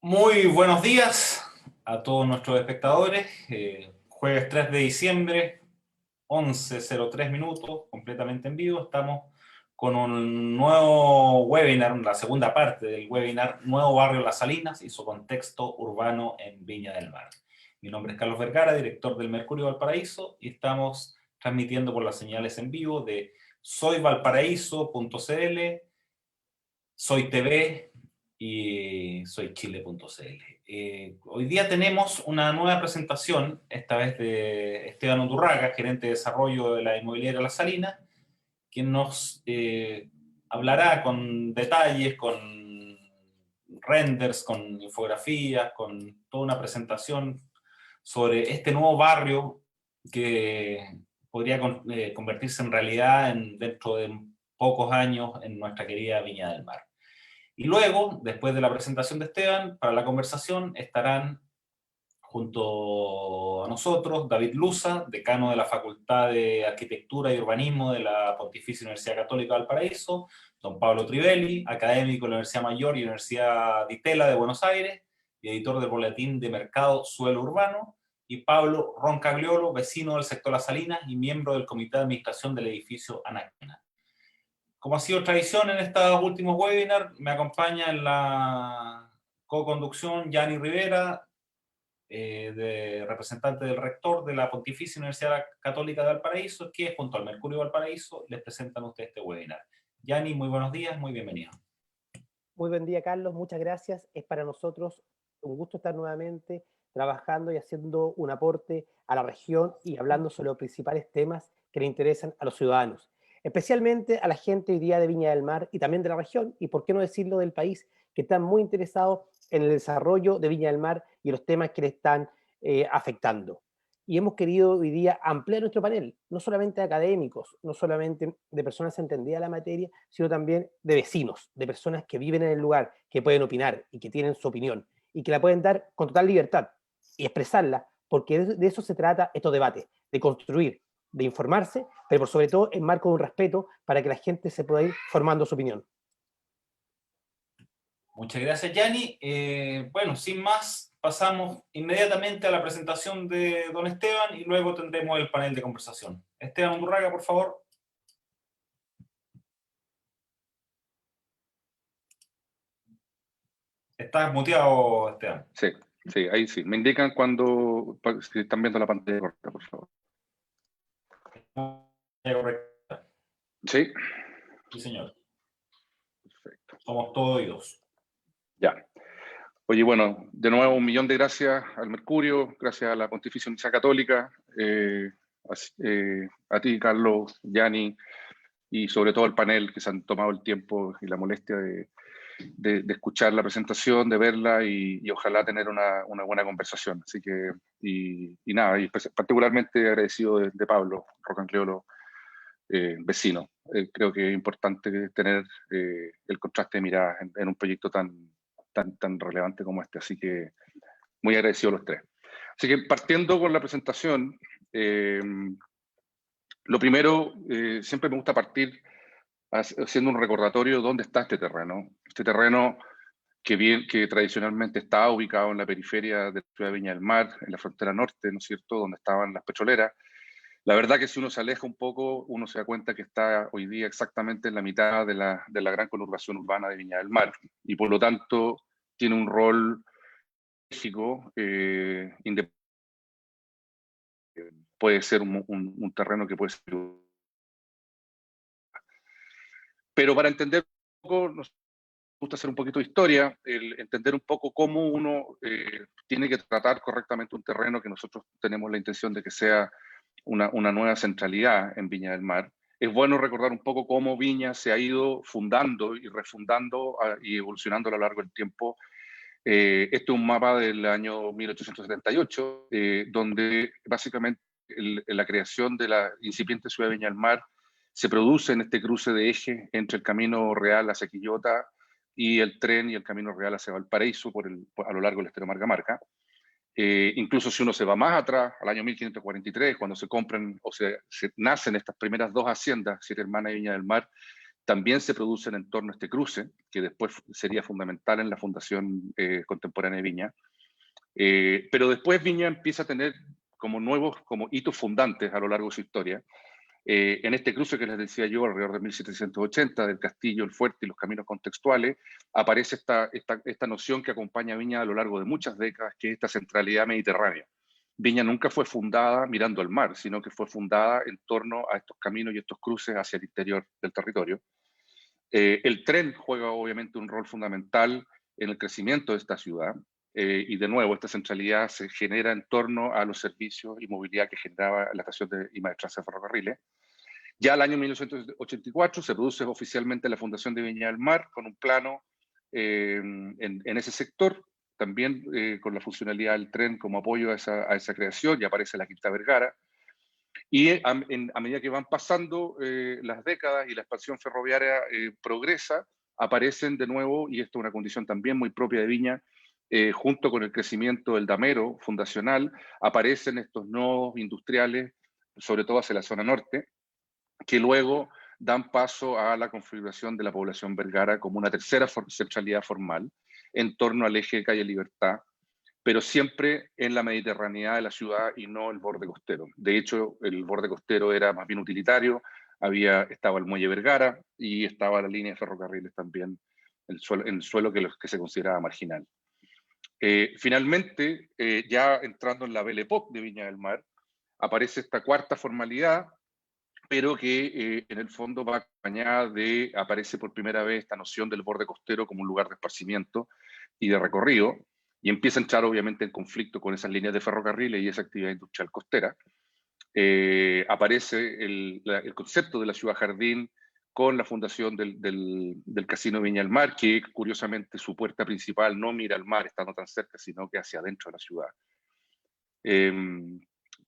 Muy buenos días a todos nuestros espectadores. Jueves 3 de diciembre, 11:03 minutos, completamente en vivo. Estamos con un nuevo webinar, la segunda parte del webinar Nuevo Barrio Las Salinas y su contexto urbano en Viña del Mar. Mi nombre es Carlos Vergara, director del Mercurio Valparaíso, y estamos transmitiendo por las señales en vivo de soyvalparaíso.cl, Soy TV y soychile.cl. Hoy día tenemos una nueva presentación, esta vez de Esteban Undurraga, gerente de desarrollo de la inmobiliaria La Salina, quien nos hablará con detalles, con renders, con infografías, con toda una presentación sobre este nuevo barrio que podría convertirse en realidad dentro de pocos años en nuestra querida Viña del Mar. Y luego, después de la presentación de Esteban, para la conversación estarán junto a nosotros David Luza, decano de la Facultad de Arquitectura y Urbanismo de la Pontificia Universidad Católica de Valparaíso, don Pablo Trivelli, académico de la Universidad Mayor y Universidad Di Tella de Buenos Aires, y editor del boletín de mercado Suelo Urbano, y Pablo Roncagliolo, vecino del sector Las Salinas y miembro del comité de administración del edificio Anáquena. Como ha sido tradición en estos últimos webinars, me acompaña en la co-conducción Yanni Rivera, representante del rector de la Pontificia Universidad Católica de Valparaíso, que junto al Mercurio Valparaíso les presentan a ustedes este webinar. Yanni, muy buenos días, muy bienvenido. Muy buen día, Carlos, muchas gracias. Es para nosotros un gusto estar nuevamente trabajando y haciendo un aporte a la región y hablando sobre los principales temas que le interesan a los ciudadanos, especialmente a la gente hoy día de Viña del Mar y también de la región, y por qué no decirlo del país, que están muy interesados en el desarrollo de Viña del Mar y los temas que le están afectando. Y hemos querido hoy día ampliar nuestro panel, no solamente de académicos, no solamente de personas entendidas de la materia, sino también de vecinos, de personas que viven en el lugar, que pueden opinar y que tienen su opinión, y que la pueden dar con total libertad y expresarla, porque de eso se trata estos debates, de construir, de informarse, pero por sobre todo en marco de un respeto para que la gente se pueda ir formando su opinión. Muchas gracias, Yanni. Bueno, sin más, pasamos inmediatamente a la presentación de don Esteban y luego tendremos el panel de conversación. Esteban Undurraga, por favor. Estás muteado, Esteban. Sí, sí, ahí sí. Me indican si están viendo la pantalla correcta, por favor. Correcto. Sí. Sí, señor. Perfecto. Somos todos oídos. Ya. Oye, bueno, de nuevo un millón de gracias al Mercurio, gracias a la Pontificia Universidad Católica, a ti, Carlos, Yanni, y sobre todo al panel que se han tomado el tiempo y la molestia de escuchar la presentación, de verla y ojalá tener una buena conversación. Así que, y nada, y particularmente agradecido de Pablo Roncagliolo, vecino. Creo que es importante tener el contraste de miradas en un proyecto tan relevante como este. Así que muy agradecido a los tres. Así que partiendo con la presentación, lo primero, siempre me gusta partir haciendo un recordatorio de dónde está este terreno. Este terreno que tradicionalmente estaba ubicado en la periferia de la ciudad de Viña del Mar, en la frontera norte, ¿no es cierto?, donde estaban las petroleras. La verdad que si uno se aleja un poco, uno se da cuenta que está hoy día exactamente en la mitad de la gran conurbación urbana de Viña del Mar, y por lo tanto tiene un rol estratégico, puede ser un terreno que puede ser. Pero para entender un poco, nos gusta hacer un poquito de historia, entender un poco cómo uno tiene que tratar correctamente un terreno que nosotros tenemos la intención de que sea una nueva centralidad en Viña del Mar. Es bueno recordar un poco cómo Viña se ha ido fundando y refundando y evolucionando a lo largo del tiempo. Este es un mapa del año 1878, donde básicamente la creación de la incipiente ciudad de Viña del Mar se produce en este cruce de eje entre el Camino Real hacia Quillota y el tren y el Camino Real hacia Valparaíso a lo largo del estero Marga-Marca. Incluso si uno se va más atrás, al año 1543, cuando se compran o se nacen estas primeras dos haciendas, Siete Hermanas y Viña del Mar, también se producen en torno a este cruce, que después sería fundamental en la fundación contemporánea de Viña. Pero después Viña empieza a tener como hitos fundantes a lo largo de su historia. En este cruce que les decía yo, alrededor de 1780, del castillo, el fuerte y los caminos contextuales, aparece esta noción que acompaña a Viña a lo largo de muchas décadas, que es esta centralidad mediterránea. Viña nunca fue fundada mirando al mar, sino que fue fundada en torno a estos caminos y estos cruces hacia el interior del territorio. El tren juega obviamente un rol fundamental en el crecimiento de esta ciudad, y de nuevo esta centralidad se genera en torno a los servicios y movilidad que generaba la estación de Maestranza de Ferrocarriles. Ya al año 1984 se produce oficialmente la fundación de Viña del Mar con un plano en ese sector, también con la funcionalidad del tren como apoyo a esa creación, y aparece la Quinta Vergara. Y a medida que van pasando las décadas y la expansión ferroviaria progresa, aparecen de nuevo, y esto es una condición también muy propia de Viña, junto con el crecimiento del damero fundacional, aparecen estos nodos industriales, sobre todo hacia la zona norte, que luego dan paso a la configuración de la población vergara como una tercera centralidad formal en torno al eje de Calle Libertad, pero siempre en la mediterraneidad de la ciudad y no el borde costero. De hecho, el borde costero era más bien utilitario, estaba el muelle Vergara y estaba la línea de ferrocarriles también, el suelo que se consideraba marginal. Finalmente, ya entrando en la Belle Époque de Viña del Mar, aparece esta cuarta formalidad, pero que en el fondo va acompañada aparece por primera vez esta noción del borde costero como un lugar de esparcimiento y de recorrido, y empieza a entrar obviamente en conflicto con esas líneas de ferrocarriles y esa actividad industrial costera. Aparece el concepto de la ciudad jardín con la fundación del Casino Viña del Mar, que curiosamente su puerta principal no mira al mar estando tan cerca, sino que hacia adentro de la ciudad.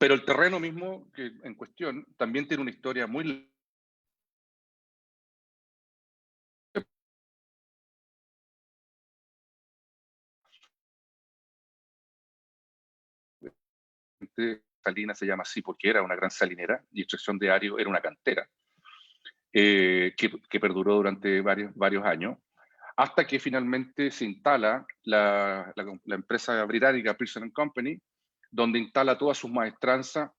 Pero el terreno mismo que en cuestión también tiene una historia muy salina, se llama así porque era una gran salinera, y extracción de ario era una cantera, que perduró durante varios años, hasta que finalmente se instala la empresa británica Pearson & Company, donde instala todas sus maestranzas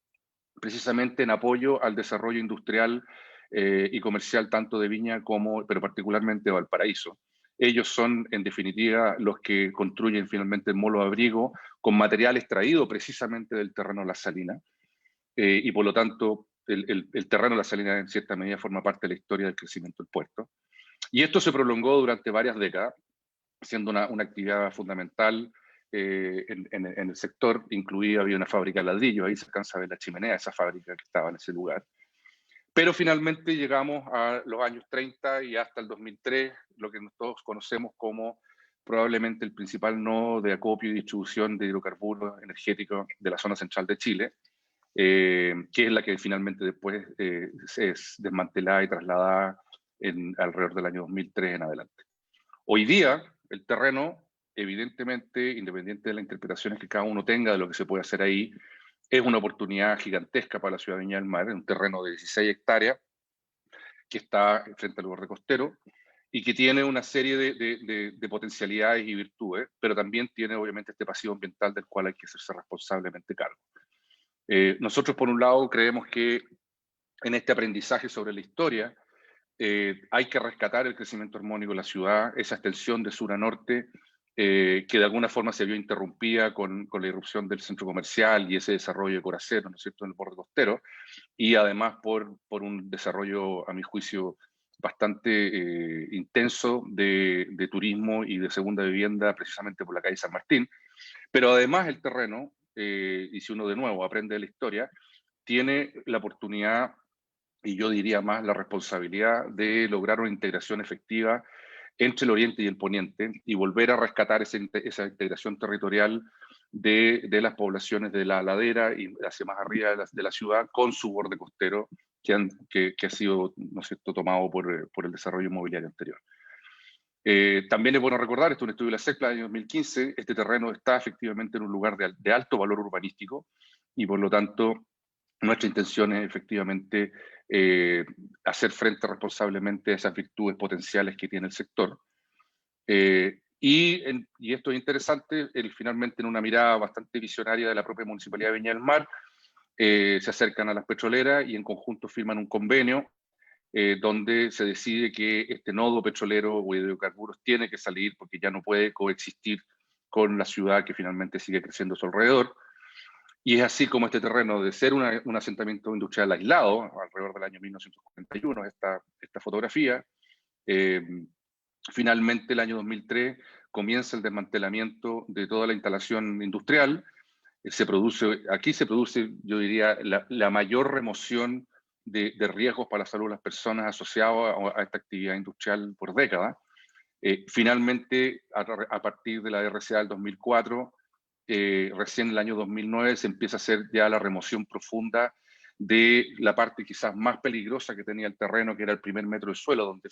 precisamente en apoyo al desarrollo industrial y comercial tanto de Viña pero particularmente de Valparaíso. Ellos son, en definitiva, los que construyen finalmente el molo de abrigo con material extraído precisamente del terreno de la Salinas, y por lo tanto el terreno de la Salinas en cierta medida forma parte de la historia del crecimiento del puerto. Y esto se prolongó durante varias décadas, siendo una actividad fundamental en el sector. Incluida había una fábrica de ladrillos, ahí se alcanza a ver la chimenea de esa fábrica que estaba en ese lugar. Pero finalmente llegamos a los años 30 y hasta el 2003, lo que todos conocemos como probablemente el principal nodo de acopio y distribución de hidrocarburos energéticos de la zona central de Chile, que es la que finalmente después es desmantelada y trasladada alrededor del año 2003 en adelante. Hoy día, el terreno, evidentemente, independiente de las interpretaciones que cada uno tenga de lo que se puede hacer ahí, es una oportunidad gigantesca para la ciudad de Viña del Mar, en un terreno de 16 hectáreas que está frente al borde costero y que tiene una serie de potencialidades y virtudes, pero también tiene obviamente este pasivo ambiental del cual hay que hacerse responsablemente cargo. Nosotros, por un lado, creemos que en este aprendizaje sobre la historia hay que rescatar el crecimiento armónico de la ciudad, esa extensión de sur a norte, que de alguna forma se vio interrumpida con la irrupción del centro comercial y ese desarrollo de Coracero, ¿no es cierto?, en el borde costero, y además por un desarrollo, a mi juicio, bastante intenso de turismo y de segunda vivienda, precisamente por la calle San Martín. Pero además el terreno, y si uno de nuevo aprende de la historia, tiene la oportunidad, y yo diría más la responsabilidad, de lograr una integración efectiva entre el oriente y el poniente y volver a rescatar esa integración territorial de las poblaciones de la ladera y hacia más arriba de la ciudad con su borde costero que ha sido, ¿no es cierto?, tomado por el desarrollo inmobiliario anterior. También es bueno recordar, esto es un estudio de la SECLA del año 2015, este terreno está efectivamente en un lugar de alto valor urbanístico y por lo tanto nuestra intención es efectivamente hacer frente responsablemente a esas virtudes potenciales que tiene el sector. Y esto es interesante, finalmente en una mirada bastante visionaria de la propia Municipalidad de Viña del Mar, se acercan a las petroleras y en conjunto firman un convenio donde se decide que este nodo petrolero o hidrocarburos tiene que salir porque ya no puede coexistir con la ciudad que finalmente sigue creciendo a su alrededor. Y es así como este terreno, de ser un asentamiento industrial aislado, alrededor del año 1941, esta fotografía, finalmente el año 2003 comienza el desmantelamiento de toda la instalación industrial. Aquí se produce, yo diría, la mayor remoción de riesgos para la salud de las personas asociados a esta actividad industrial por décadas. Finalmente, a partir de la RCA del 2004, recién en el año 2009 se empieza a hacer ya la remoción profunda de la parte quizás más peligrosa que tenía el terreno, que era el primer metro de suelo, donde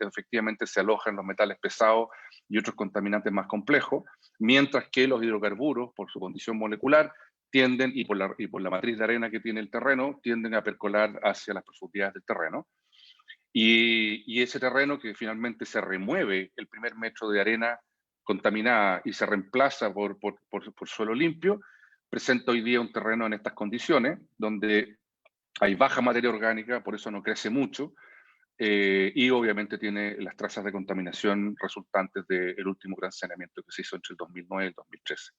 efectivamente se alojan los metales pesados y otros contaminantes más complejos, mientras que los hidrocarburos, por su condición molecular, tienden, y por la matriz de arena que tiene el terreno, tienden a percolar hacia las profundidades del terreno. Y ese terreno que finalmente se remueve el primer metro de arena contaminada y se reemplaza por suelo limpio, presenta hoy día un terreno en estas condiciones, donde hay baja materia orgánica, por eso no crece mucho, y obviamente tiene las trazas de contaminación resultantes del último gran saneamiento que se hizo entre el 2009 y el 2013.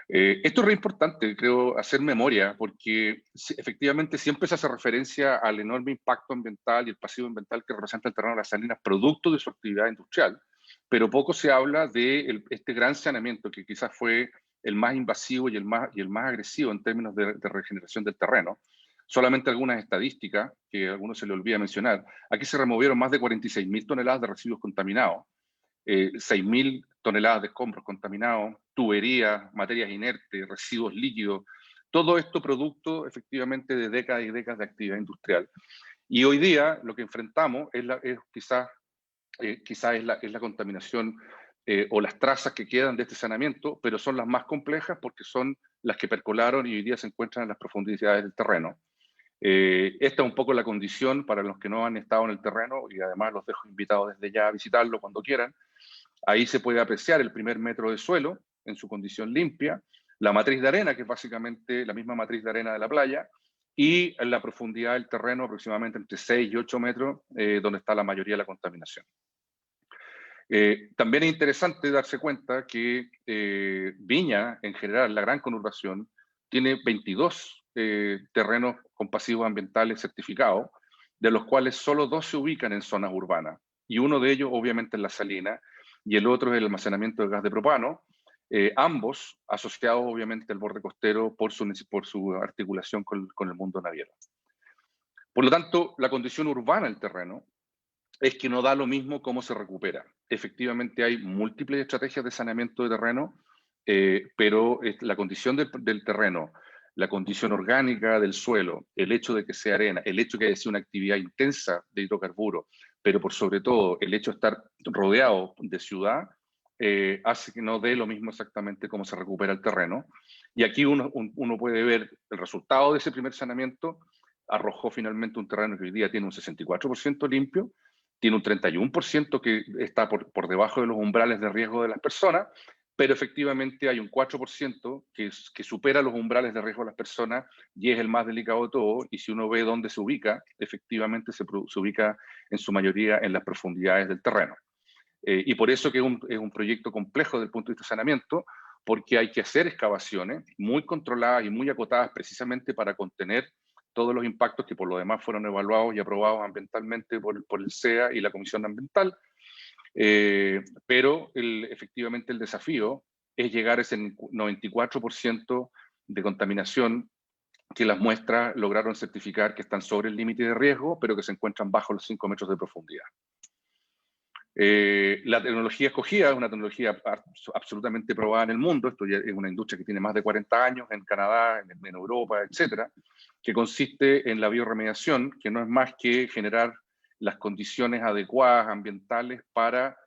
Esto es re importante, creo, hacer memoria, porque efectivamente siempre se hace referencia al enorme impacto ambiental y el pasivo ambiental que representa el terreno de las salinas, producto de su actividad industrial, pero poco se habla de este gran saneamiento que quizás fue el más invasivo y el más agresivo en términos de regeneración del terreno. Solamente algunas estadísticas que a algunos se le olvida mencionar. Aquí se removieron más de 46.000 toneladas de residuos contaminados, 6.000 toneladas de escombros contaminados, tuberías, materias inertes, residuos líquidos, todo esto producto efectivamente de décadas y décadas de actividad industrial. Y hoy día lo que enfrentamos quizás es la contaminación o las trazas que quedan de este saneamiento, pero son las más complejas porque son las que percolaron y hoy día se encuentran en las profundidades del terreno. Esta es un poco la condición para los que no han estado en el terreno, y además los dejo invitados desde ya a visitarlo cuando quieran. Ahí se puede apreciar el primer metro de suelo en su condición limpia, la matriz de arena, que es básicamente la misma matriz de arena de la playa, y en la profundidad del terreno aproximadamente entre 6 y 8 metros, donde está la mayoría de la contaminación. También es interesante darse cuenta que Viña, en general, la gran conurbación, tiene 22 terrenos con pasivos ambientales certificados, de los cuales solo 2 se ubican en zonas urbanas, y uno de ellos obviamente en la salina, y el otro es el almacenamiento de gas de propano, ambos asociados obviamente al borde costero por su articulación con el mundo naviero. Por lo tanto, la condición urbana del terreno es que no da lo mismo cómo se recupera. Efectivamente hay múltiples estrategias de saneamiento de terreno, pero la condición del terreno, la condición orgánica del suelo, el hecho de que sea arena, el hecho de que haya sido una actividad intensa de hidrocarburos, pero por sobre todo el hecho de estar rodeado de ciudad, hace que no dé lo mismo exactamente cómo se recupera el terreno. Y aquí uno puede ver el resultado de ese primer saneamiento. Arrojó finalmente un terreno que hoy día tiene un 64% limpio, tiene un 31% que está por debajo de los umbrales de riesgo de las personas, pero efectivamente hay un 4% que supera los umbrales de riesgo de las personas y es el más delicado de todo, y si uno ve dónde se ubica, efectivamente se ubica en su mayoría en las profundidades del terreno. Y por eso que es un proyecto complejo desde el punto de vista de saneamiento, porque hay que hacer excavaciones muy controladas y muy acotadas precisamente para contener todos los impactos que por lo demás fueron evaluados y aprobados ambientalmente por el CEA y la Comisión Ambiental. Pero efectivamente el desafío es llegar a ese 94% de contaminación que las muestras lograron certificar que están sobre el límite de riesgo, pero que se encuentran bajo los 5 metros de profundidad. La tecnología escogida es una tecnología absolutamente probada en el mundo. Esto ya es una industria que tiene más de 40 años en Canadá, en Europa, etcétera, que consiste en la bioremediación, que no es más que generar las condiciones adecuadas ambientales para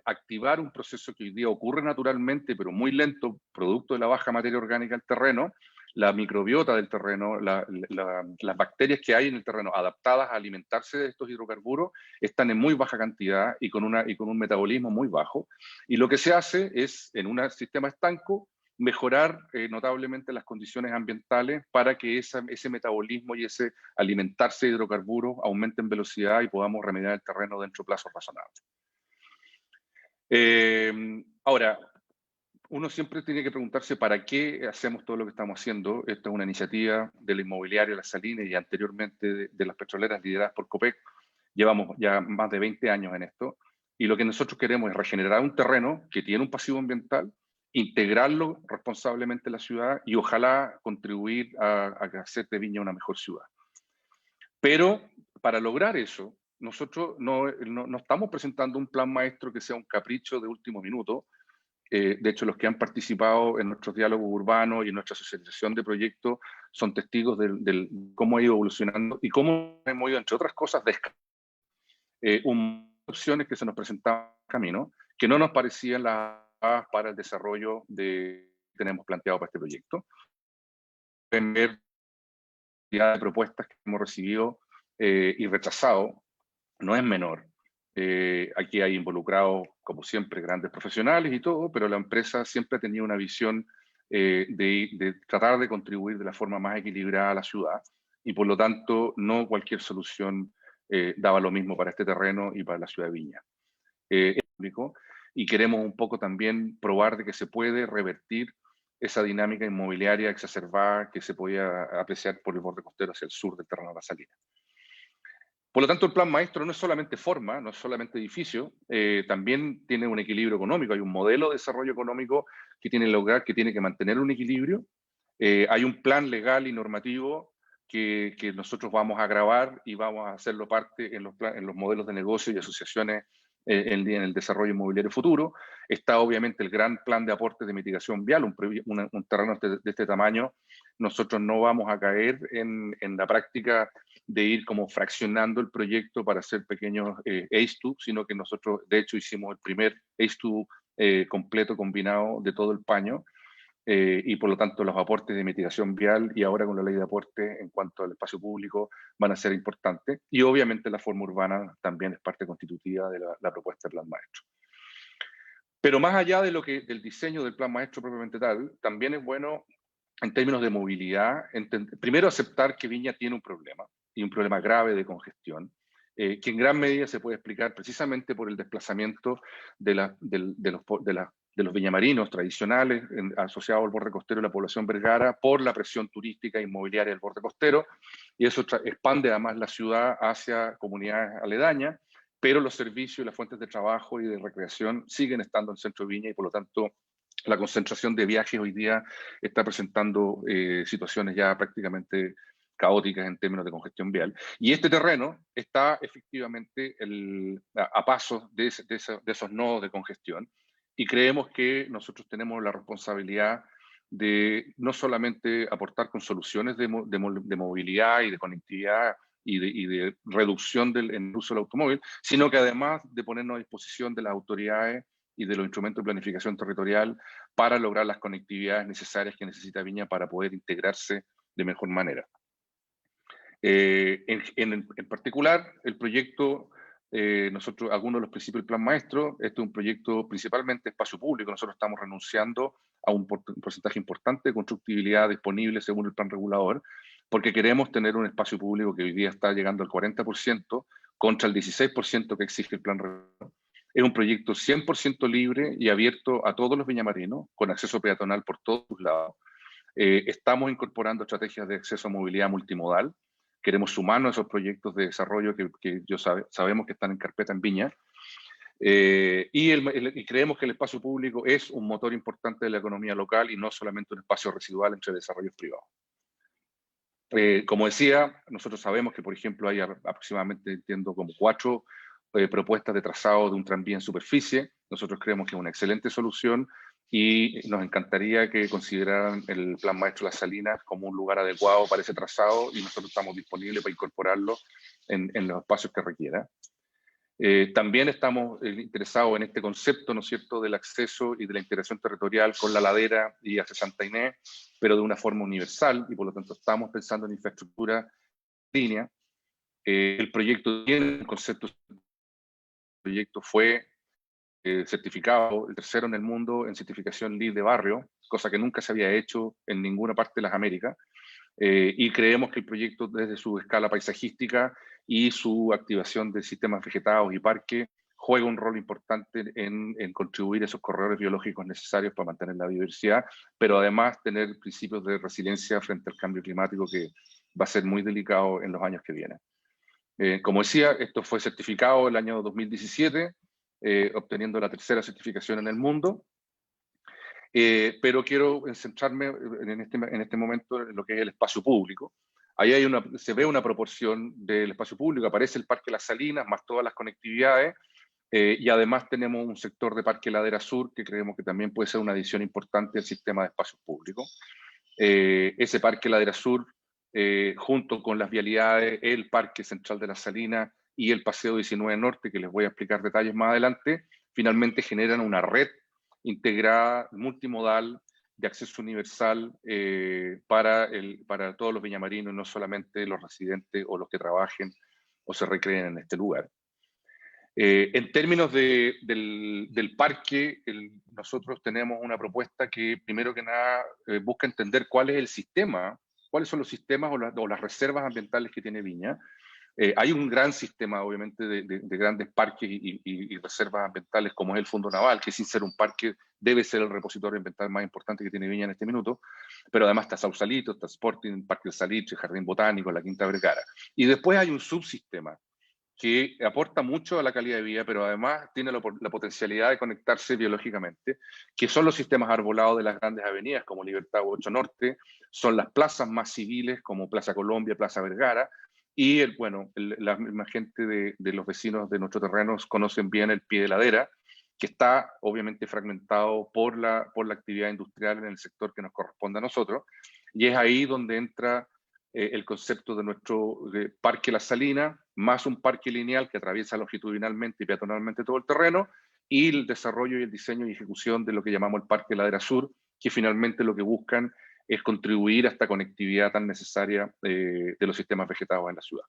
activar un proceso que hoy día ocurre naturalmente, pero muy lento, producto de la baja materia orgánica del terreno, la microbiota del terreno, las bacterias que hay en el terreno adaptadas a alimentarse de estos hidrocarburos están en muy baja cantidad y con un metabolismo muy bajo. Y lo que se hace es, en un sistema estanco, mejorar notablemente las condiciones ambientales para que ese metabolismo y ese alimentarse de hidrocarburos aumente en velocidad y podamos remediar el terreno dentro de plazos razonables. Ahora, uno siempre tiene que preguntarse para qué hacemos todo lo que estamos haciendo. Esta es una iniciativa de la inmobiliaria Las Salinas y anteriormente de las petroleras lideradas por Copec. Llevamos ya más de 20 años en esto y lo que nosotros queremos es regenerar un terreno que tiene un pasivo ambiental, integrarlo responsablemente en la ciudad y ojalá contribuir a hacer de Viña una mejor ciudad. Pero para lograr eso, nosotros no estamos presentando un plan maestro que sea un capricho de último minuto. De hecho, los que han participado en nuestros diálogos urbanos y en nuestra asociación de proyectos son testigos de cómo ha ido evolucionando y cómo hemos ido, entre otras cosas, opciones que se nos presentaban en el camino, que no nos parecían las para el desarrollo que tenemos planteado para este proyecto. Pueden ver la de propuestas que hemos recibido y rechazado, no es menor. Aquí hay involucrados, como siempre, grandes profesionales y todo, pero la empresa siempre ha tenido una visión de tratar de contribuir de la forma más equilibrada a la ciudad y por lo tanto no cualquier solución daba lo mismo para este terreno y para la ciudad de Viña. Y queremos un poco también probar de que se puede revertir esa dinámica inmobiliaria exacerbada que se podía apreciar por el borde costero hacia el sur del terreno de la Salina. Por lo tanto, el plan maestro no es solamente forma, no es solamente edificio, también tiene un equilibrio económico. Hay un modelo de desarrollo económico que tiene que lograr, que tiene que mantener un equilibrio. Hay un plan legal y normativo que nosotros vamos a grabar y vamos a hacerlo parte en los modelos de negocio y asociaciones en el desarrollo inmobiliario futuro. Está obviamente el gran plan de aportes de mitigación vial, un terreno de este tamaño. Nosotros no vamos a caer en la práctica de ir como fraccionando el proyecto para hacer pequeños ACE2, sino que nosotros de hecho hicimos el primer ACE2 completo combinado de todo el paño. Y por lo tanto los aportes de mitigación vial y ahora con la ley de aportes en cuanto al espacio público van a ser importantes. Y obviamente la forma urbana también es parte constitutiva de la propuesta de plan maestro. Pero más allá de del diseño del plan maestro propiamente tal, también es bueno en términos de movilidad, primero aceptar que Viña tiene un problema, y un problema grave de congestión, que en gran medida se puede explicar precisamente por el desplazamiento de los viñamarinos tradicionales asociados al borde costero de la población vergara por la presión turística e inmobiliaria del borde costero, y eso expande además la ciudad hacia comunidades aledañas, pero los servicios y las fuentes de trabajo y de recreación siguen estando en el centro de Viña y por lo tanto la concentración de viajes hoy día está presentando situaciones ya prácticamente caóticas en términos de congestión vial. Y este terreno está efectivamente a pasos de esos nodos de congestión y creemos que nosotros tenemos la responsabilidad de no solamente aportar con soluciones de movilidad y de conectividad y de reducción en el uso del automóvil, sino que además de ponernos a disposición de las autoridades y de los instrumentos de planificación territorial para lograr las conectividades necesarias que necesita Viña para poder integrarse de mejor manera. En particular, el proyecto, algunos de los principios del plan maestro, este es un proyecto principalmente espacio público, nosotros estamos renunciando a un porcentaje importante de constructibilidad disponible según el plan regulador, porque queremos tener un espacio público que hoy día está llegando al 40% contra el 16% que exige el plan regulador. Es un proyecto 100% libre y abierto a todos los viñamarinos, con acceso peatonal por todos lados. Estamos incorporando estrategias de acceso a movilidad multimodal. Queremos sumarnos a esos proyectos de desarrollo que sabemos que están en carpeta en Viña. Y creemos que el espacio público es un motor importante de la economía local y no solamente un espacio residual entre desarrollos privados. Como decía, nosotros sabemos que, por ejemplo, hay aproximadamente, entiendo, como 4 propuestas de trazado de un tranvía en superficie. Nosotros creemos que es una excelente solución y nos encantaría que consideraran el plan maestro Las Salinas como un lugar adecuado para ese trazado y nosotros estamos disponibles para incorporarlo en los espacios que requiera. También estamos interesados en este concepto, ¿no es cierto?, del acceso y de la integración territorial con la ladera y hacia Santa Inés, pero de una forma universal, y por lo tanto estamos pensando en infraestructura en línea. El proyecto tiene un concepto, el proyecto fue certificado, el tercero en el mundo en certificación LEED de barrio, cosa que nunca se había hecho en ninguna parte de las Américas. Y creemos que el proyecto, desde su escala paisajística y su activación de sistemas vegetados y parques, juega un rol importante en contribuir a esos corredores biológicos necesarios para mantener la biodiversidad, pero además tener principios de resiliencia frente al cambio climático, que va a ser muy delicado en los años que vienen. Como decía, esto fue certificado el año 2017, obteniendo la tercera certificación en el mundo. Pero quiero centrarme en este momento en lo que es el espacio público. Ahí se ve una proporción del espacio público, aparece el Parque Las Salinas, más todas las conectividades, y además tenemos un sector de Parque Ladera Sur que creemos que también puede ser una adición importante al sistema de espacios públicos. Ese Parque Ladera Sur, junto con las vialidades, el Parque Central de Las Salinas y el Paseo 19 Norte, que les voy a explicar detalles más adelante, finalmente generan una red integrada, multimodal, de acceso universal para todos los viñamarinos, no solamente los residentes o los que trabajen o se recreen en este lugar. En términos del parque, nosotros tenemos una propuesta que, primero que nada, busca entender cuál es el sistema, cuáles son los sistemas o las reservas ambientales que tiene Viña. Hay un gran sistema, obviamente, de grandes parques y reservas ambientales, como es el Fondo Naval, que sin ser un parque debe ser el repositorio ambiental más importante que tiene Viña en este minuto, pero además está Sausalito, está Sporting, Parque del Salitre, Jardín Botánico, la Quinta Vergara. Y después hay un subsistema que aporta mucho a la calidad de vida, pero además tiene la potencialidad de conectarse biológicamente, que son los sistemas arbolados de las grandes avenidas, como Libertad 8 Norte, son las plazas más civiles, como Plaza Colombia, Plaza Vergara, y la misma gente de los vecinos de nuestros terrenos conocen bien el Pie de Ladera, que está obviamente fragmentado por la actividad industrial en el sector que nos corresponde a nosotros, y es ahí donde entra el concepto de nuestro Parque La Salina, más un parque lineal que atraviesa longitudinalmente y peatonalmente todo el terreno, y el desarrollo y el diseño y ejecución de lo que llamamos el Parque Ladera Sur, que finalmente lo que buscan es contribuir a esta conectividad tan necesaria de los sistemas vegetados en la ciudad.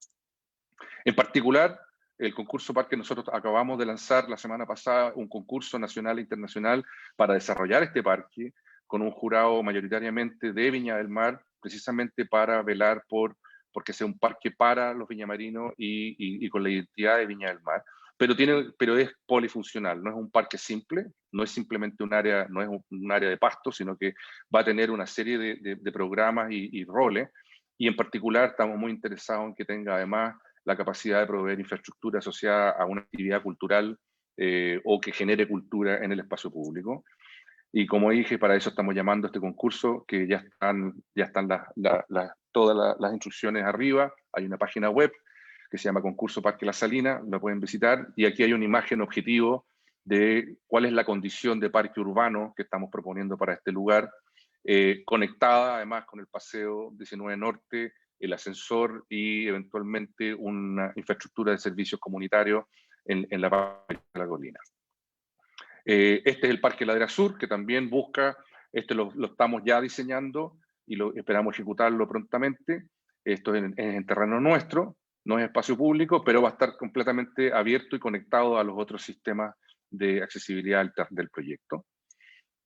En particular, el concurso Parque, nosotros acabamos de lanzar la semana pasada un concurso nacional e internacional para desarrollar este parque con un jurado mayoritariamente de Viña del Mar, precisamente para velar porque sea un parque para los viñamarinos y con la identidad de Viña del Mar. Pero es polifuncional, no es un parque simple, no es simplemente un área, no es un área de pasto, sino que va a tener una serie de programas y roles, y en particular estamos muy interesados en que tenga además la capacidad de proveer infraestructura asociada a una actividad cultural o que genere cultura en el espacio público. Y como dije, para eso estamos llamando a este concurso, que ya están todas las instrucciones arriba. Hay una página web que se llama Concurso Parque La Salina, la pueden visitar, y aquí hay una imagen objetivo de cuál es la condición de parque urbano que estamos proponiendo para este lugar, conectada además con el Paseo 19 Norte, el ascensor y eventualmente una infraestructura de servicios comunitarios en la parte de la colina. Este es el Parque Ladera Sur, que también busca, lo estamos ya diseñando y lo esperamos ejecutarlo prontamente. Esto es en terreno nuestro, no es espacio público, pero va a estar completamente abierto y conectado a los otros sistemas de accesibilidad del proyecto.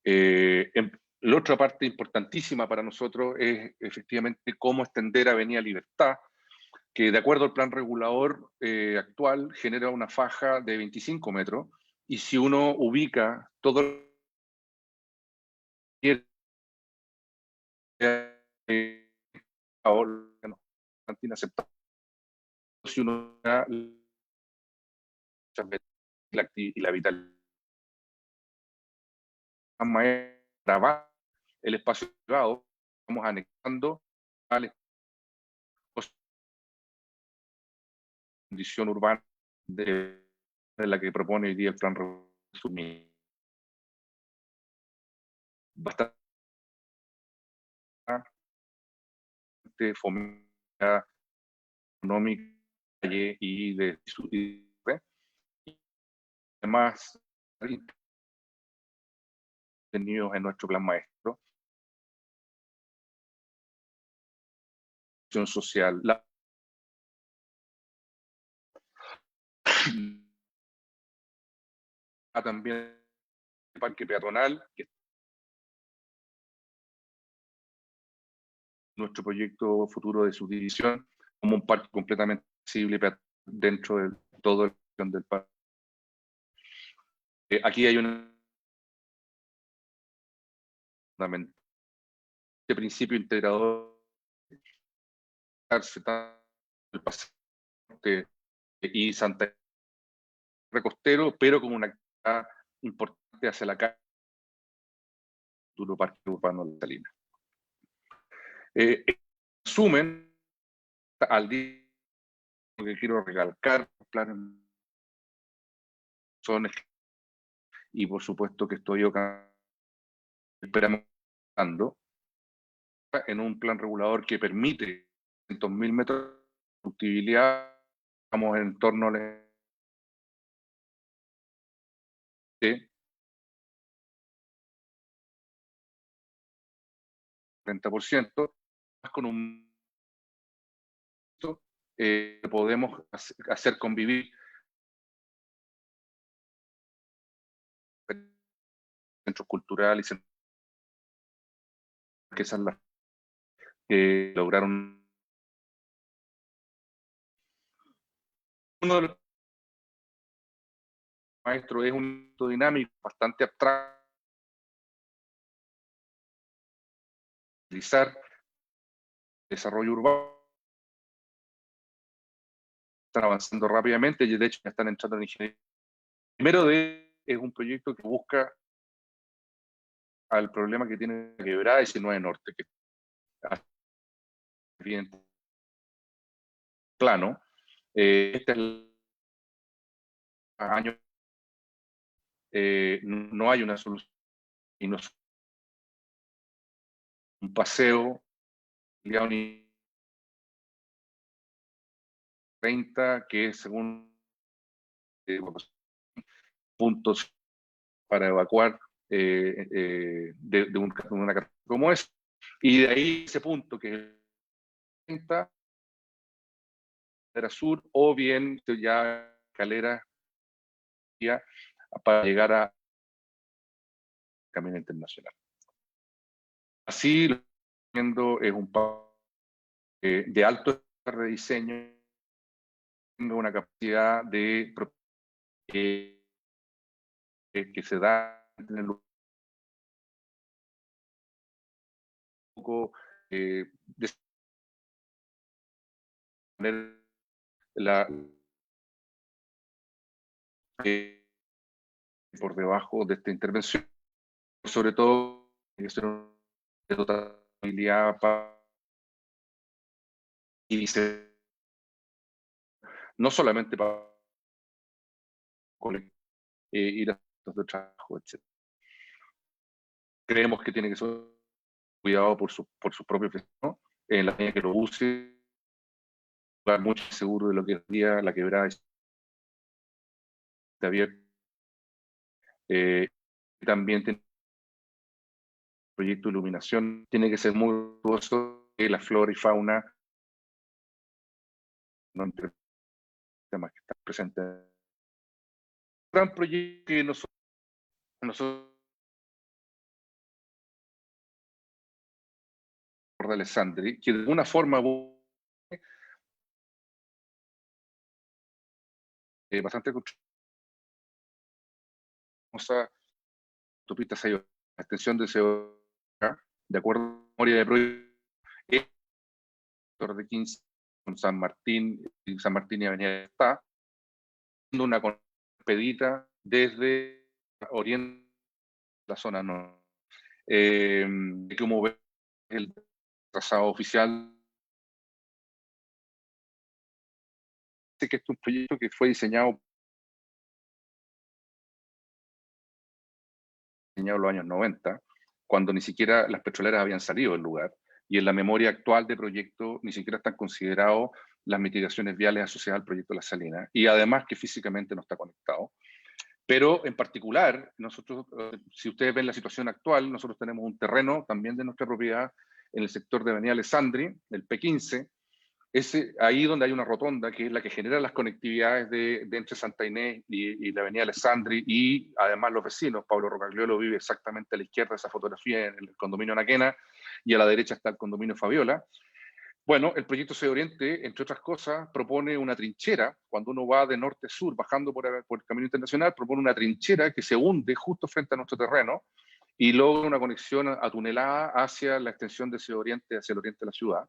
La otra parte importantísima para nosotros es efectivamente cómo extender Avenida Libertad, que de acuerdo al plan regulador actual genera una faja de 25 metros, y si uno ubica todo el inaceptable, si uno y la vitalidad el espacio privado, estamos anexando a la condición urbana de la que propone hoy día el plan regulador. Bastante fomenta económica y de además tenidos en nuestro plan maestro, acción social, también el parque peatonal, que es nuestro proyecto futuro de subdivisión, como un parque completamente accesible dentro de todo el del parque. Aquí hay un fundamental principio integrador el paseo y Santa Recostero, pero con una actividad importante hacia la calle, futuro parque urbano de Salinas. En resumen, al día que quiero recalcar, son, y por supuesto que estoy esperando en un plan regulador que permite 200.000 metros de productibilidad, estamos en torno a 30%, más con un podemos hacer convivir centros culturales y centros que esas las que lograron. Uno de los maestros es un dinámico bastante abstracto, desarrollo urbano, están avanzando rápidamente y de hecho ya están entrando en ingeniería. Primero es un proyecto que busca al problema que tiene la quebrada y si no es norte, que bien plano. Este es el año, no hay una solución y no es un paseo, ni 30, que según puntos para evacuar de una carretera como esa. Y de ahí ese punto que es 30, sur, o bien ya escalera para llegar a Camino Internacional. Así, lo que estoy viendo es un de alto rediseño, tenga una capacidad de que se da en el poco de la por debajo de esta intervención, sobre todo que ser de totalidad y no solamente para ir a de trabajo, etc. Creemos que tiene que ser cuidado por su propio vecino, en la medida que lo use, va mucho seguro de lo que es día la quebrada está abierta. También tiene proyecto de iluminación, tiene que ser muy respetuoso de la flora y fauna, no entre temas que están presentes. Un gran proyecto que nosotros de Alessandri, que de alguna forma bastante autopista 6, la extensión de CO, de acuerdo a la memoria de proyecto, de 15 con San Martín y Avenida está una pedita desde oriente la zona norte. Como ve el trazado oficial, que este es un proyecto que fue diseñado en los años 90, cuando ni siquiera las petroleras habían salido del lugar, y en la memoria actual de proyecto ni siquiera están considerados las mitigaciones viales asociadas al proyecto de la Salina, y además que físicamente no está conectado. Pero en particular, nosotros, si ustedes ven la situación actual, nosotros tenemos un terreno también de nuestra propiedad en el sector de Avenida Alessandri, el P15, ahí donde hay una rotonda que es la que genera las conectividades de entre Santa Inés y la Avenida Alessandri, y además los vecinos. Pablo Rocagliolo vive exactamente a la izquierda de esa fotografía en el condominio Anaquena, y a la derecha está el condominio Fabiola. Bueno, el proyecto C Oriente, entre otras cosas, propone una trinchera. Cuando uno va de norte a sur, bajando por el Camino Internacional, propone una trinchera que se hunde justo frente a nuestro terreno y logra una conexión atunelada hacia la extensión de C Oriente, hacia el oriente de la ciudad,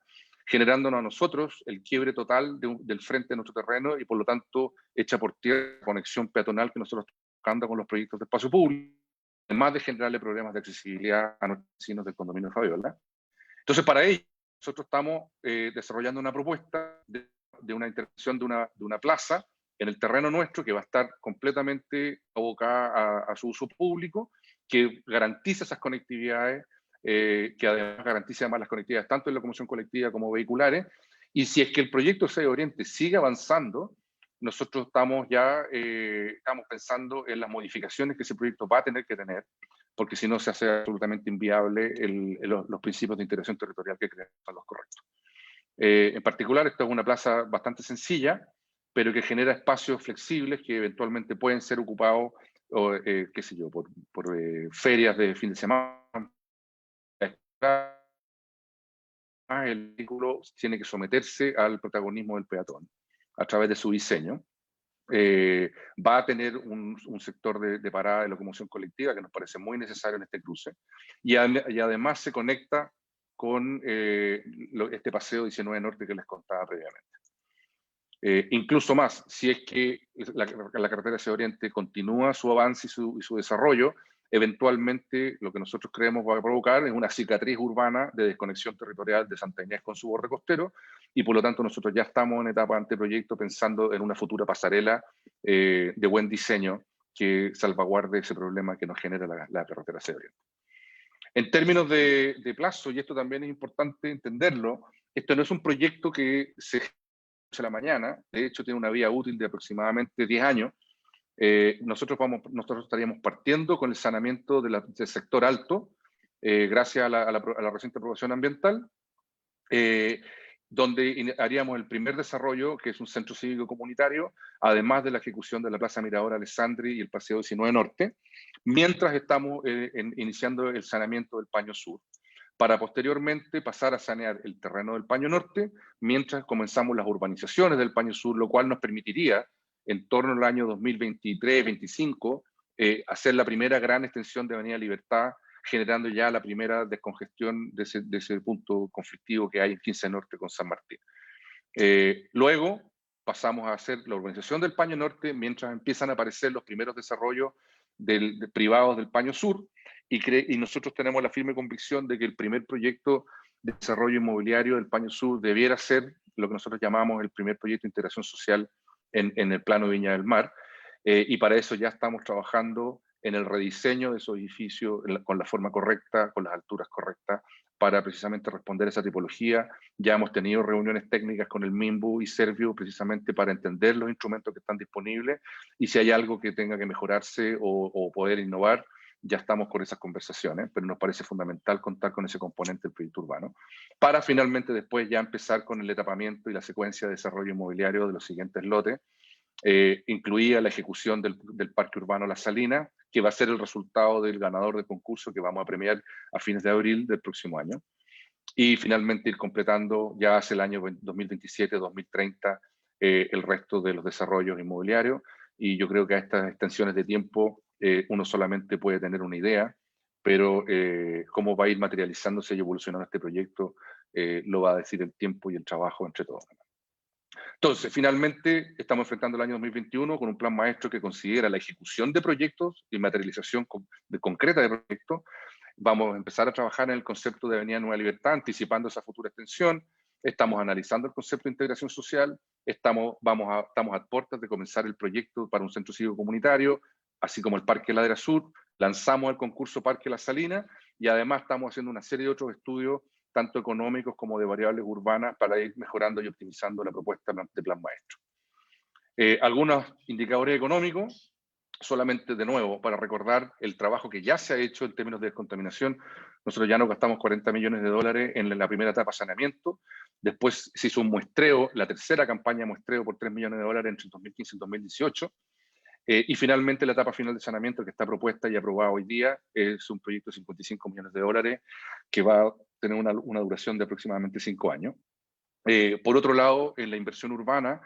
generándonos a nosotros el quiebre total del frente de nuestro terreno y, por lo tanto, echa por tierra la conexión peatonal que nosotros estamos buscando con los proyectos de espacio público, además de generarle problemas de accesibilidad a nuestros vecinos del condominio Fabiola. Entonces, para ello, nosotros estamos desarrollando una propuesta de una intervención de una plaza en el terreno nuestro que va a estar completamente abocada a su uso público, que garantiza esas conectividades, que además garantiza además las conectividades tanto en locomoción colectiva como vehiculares. Y si es que el proyecto C Oriente sigue avanzando, nosotros estamos pensando en las modificaciones que ese proyecto va a tener que tener, porque si no se hace absolutamente inviable los principios de integración territorial que creemos son los correctos. En particular, esta es una plaza bastante sencilla, pero que genera espacios flexibles que eventualmente pueden ser ocupados, qué sé yo, por ferias de fin de semana. El vehículo tiene que someterse al protagonismo del peatón a través de su diseño. Va a tener un sector de parada de locomoción colectiva que nos parece muy necesario en este cruce, y además se conecta con este paseo 19 Norte que les contaba previamente. Incluso más, si es que la carretera hacia Oriente continúa su avance y su desarrollo, eventualmente lo que nosotros creemos va a provocar es una cicatriz urbana de desconexión territorial de Santa Inés con su borde costero, y por lo tanto nosotros ya estamos en etapa de anteproyecto pensando en una futura pasarela de buen diseño que salvaguarde ese problema que nos genera la carretera hacia Oriente. En términos de plazo, y esto también es importante entenderlo, esto no es un proyecto que se a la mañana, de hecho tiene una vía útil de aproximadamente 10 años. Nosotros estaríamos partiendo con el saneamiento del sector alto, gracias a la reciente aprobación ambiental, donde haríamos el primer desarrollo, que es un centro cívico comunitario, además de la ejecución de la Plaza Mirador Alessandri y el Paseo 19 Norte, mientras estamos iniciando el saneamiento del Paño Sur, para posteriormente pasar a sanear el terreno del Paño Norte, mientras comenzamos las urbanizaciones del Paño Sur, lo cual nos permitiría, en torno al año 2023-25, hacer la primera gran extensión de Avenida Libertad, generando ya la primera descongestión de ese punto conflictivo que hay en 15 Norte con San Martín. Luego pasamos a hacer la urbanización del Paño Norte, mientras empiezan a aparecer los primeros desarrollos privados del Paño Sur, y nosotros tenemos la firme convicción de que el primer proyecto de desarrollo inmobiliario del Paño Sur debiera ser lo que nosotros llamamos el primer proyecto de integración social en el plano Viña del Mar, y para eso ya estamos trabajando en el rediseño de esos edificios con la forma correcta, con las alturas correctas, para precisamente responder a esa tipología. Ya hemos tenido reuniones técnicas con el MIMBU y Serviu precisamente para entender los instrumentos que están disponibles, y si hay algo que tenga que mejorarse o poder innovar, ya estamos con esas conversaciones, pero nos parece fundamental contar con ese componente del proyecto urbano, para finalmente después ya empezar con el etapamiento y la secuencia de desarrollo inmobiliario de los siguientes lotes, incluida la ejecución del Parque Urbano La Salina, que va a ser el resultado del ganador del concurso que vamos a premiar a fines de abril del próximo año. Y finalmente ir completando ya hacia el año 2027-2030 el resto de los desarrollos inmobiliarios. Y yo creo que a estas extensiones de tiempo uno solamente puede tener una idea, pero cómo va a ir materializándose y evolucionando este proyecto lo va a decir el tiempo y el trabajo entre todos. Entonces, finalmente, estamos enfrentando el año 2021 con un plan maestro que considera la ejecución de proyectos y materialización concreta de proyectos. Vamos a empezar a trabajar en el concepto de Avenida Nueva Libertad, anticipando esa futura extensión. Estamos analizando el concepto de integración social. Estamos a puertas de comenzar el proyecto para un centro cívico comunitario, así como el Parque Ladera Sur. Lanzamos el concurso Parque La Salina, y además estamos haciendo una serie de otros estudios, tanto económicos como de variables urbanas, para ir mejorando y optimizando la propuesta de plan maestro. Algunos indicadores económicos. solamente de nuevo, para recordar el trabajo que ya se ha hecho en términos de descontaminación, nosotros ya nos gastamos $40 millones en la primera etapa de saneamiento. Después se hizo un muestreo, la tercera campaña de muestreo por $3 millones entre el 2015 y el 2018. Y finalmente la etapa final de saneamiento que está propuesta y aprobada hoy día es un proyecto de $55 millones que va a tener una duración de aproximadamente 5 años. Por otro lado, en la inversión urbana,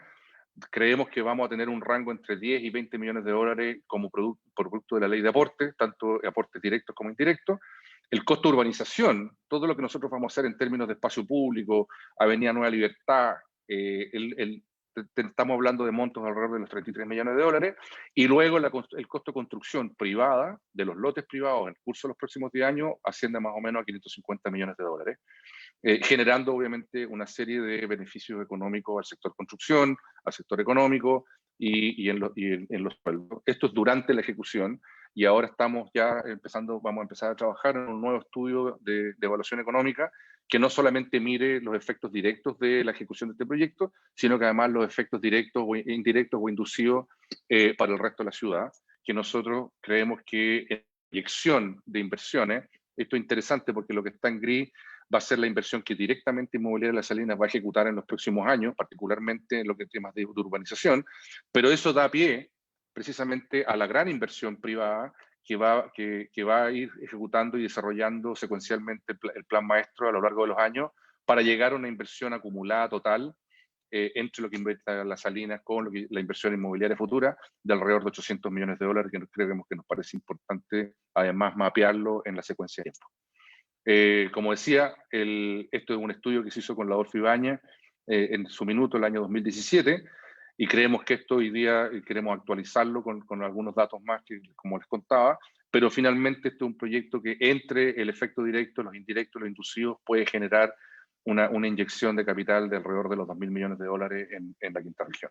creemos que vamos a tener un rango entre 10 y $20 millones como por producto de la ley de aporte, tanto aportes directos como indirectos. El costo de urbanización, todo lo que nosotros vamos a hacer en términos de espacio público, Avenida Nueva Libertad, estamos hablando de montos alrededor de los $33 millones, y luego el costo de construcción privada, de los lotes privados en el curso de los próximos 10 años, asciende más o menos a $550 millones, generando obviamente una serie de beneficios económicos al sector construcción, al sector económico y en los sueldos. Esto es durante la ejecución, y ahora estamos ya vamos a empezar a trabajar en un nuevo estudio de evaluación económica que no solamente mire los efectos directos de la ejecución de este proyecto, sino que además los efectos directos o indirectos o inducidos para el resto de la ciudad, que nosotros creemos que en inyección de inversiones, esto es interesante porque lo que está en gris va a ser la inversión que directamente Inmobiliaria Las Salinas va a ejecutar en los próximos años, particularmente en lo que es temas de urbanización, pero eso da pie precisamente a la gran inversión privada que va a ir ejecutando y desarrollando secuencialmente el plan maestro a lo largo de los años para llegar a una inversión acumulada total entre lo que invierte Las Salinas con la inversión inmobiliaria futura de alrededor de $800 millones, que creemos que nos parece importante además mapearlo en la secuencia de tiempo. Como decía, esto es un estudio que se hizo con la Adolfo Ibáñez en su minuto, el año 2017, y creemos que esto hoy día queremos actualizarlo con algunos datos más que, como les contaba, pero finalmente este es un proyecto que entre el efecto directo, los indirectos, los inducidos, puede generar una inyección de capital de alrededor de los $2.000 millones en la quinta región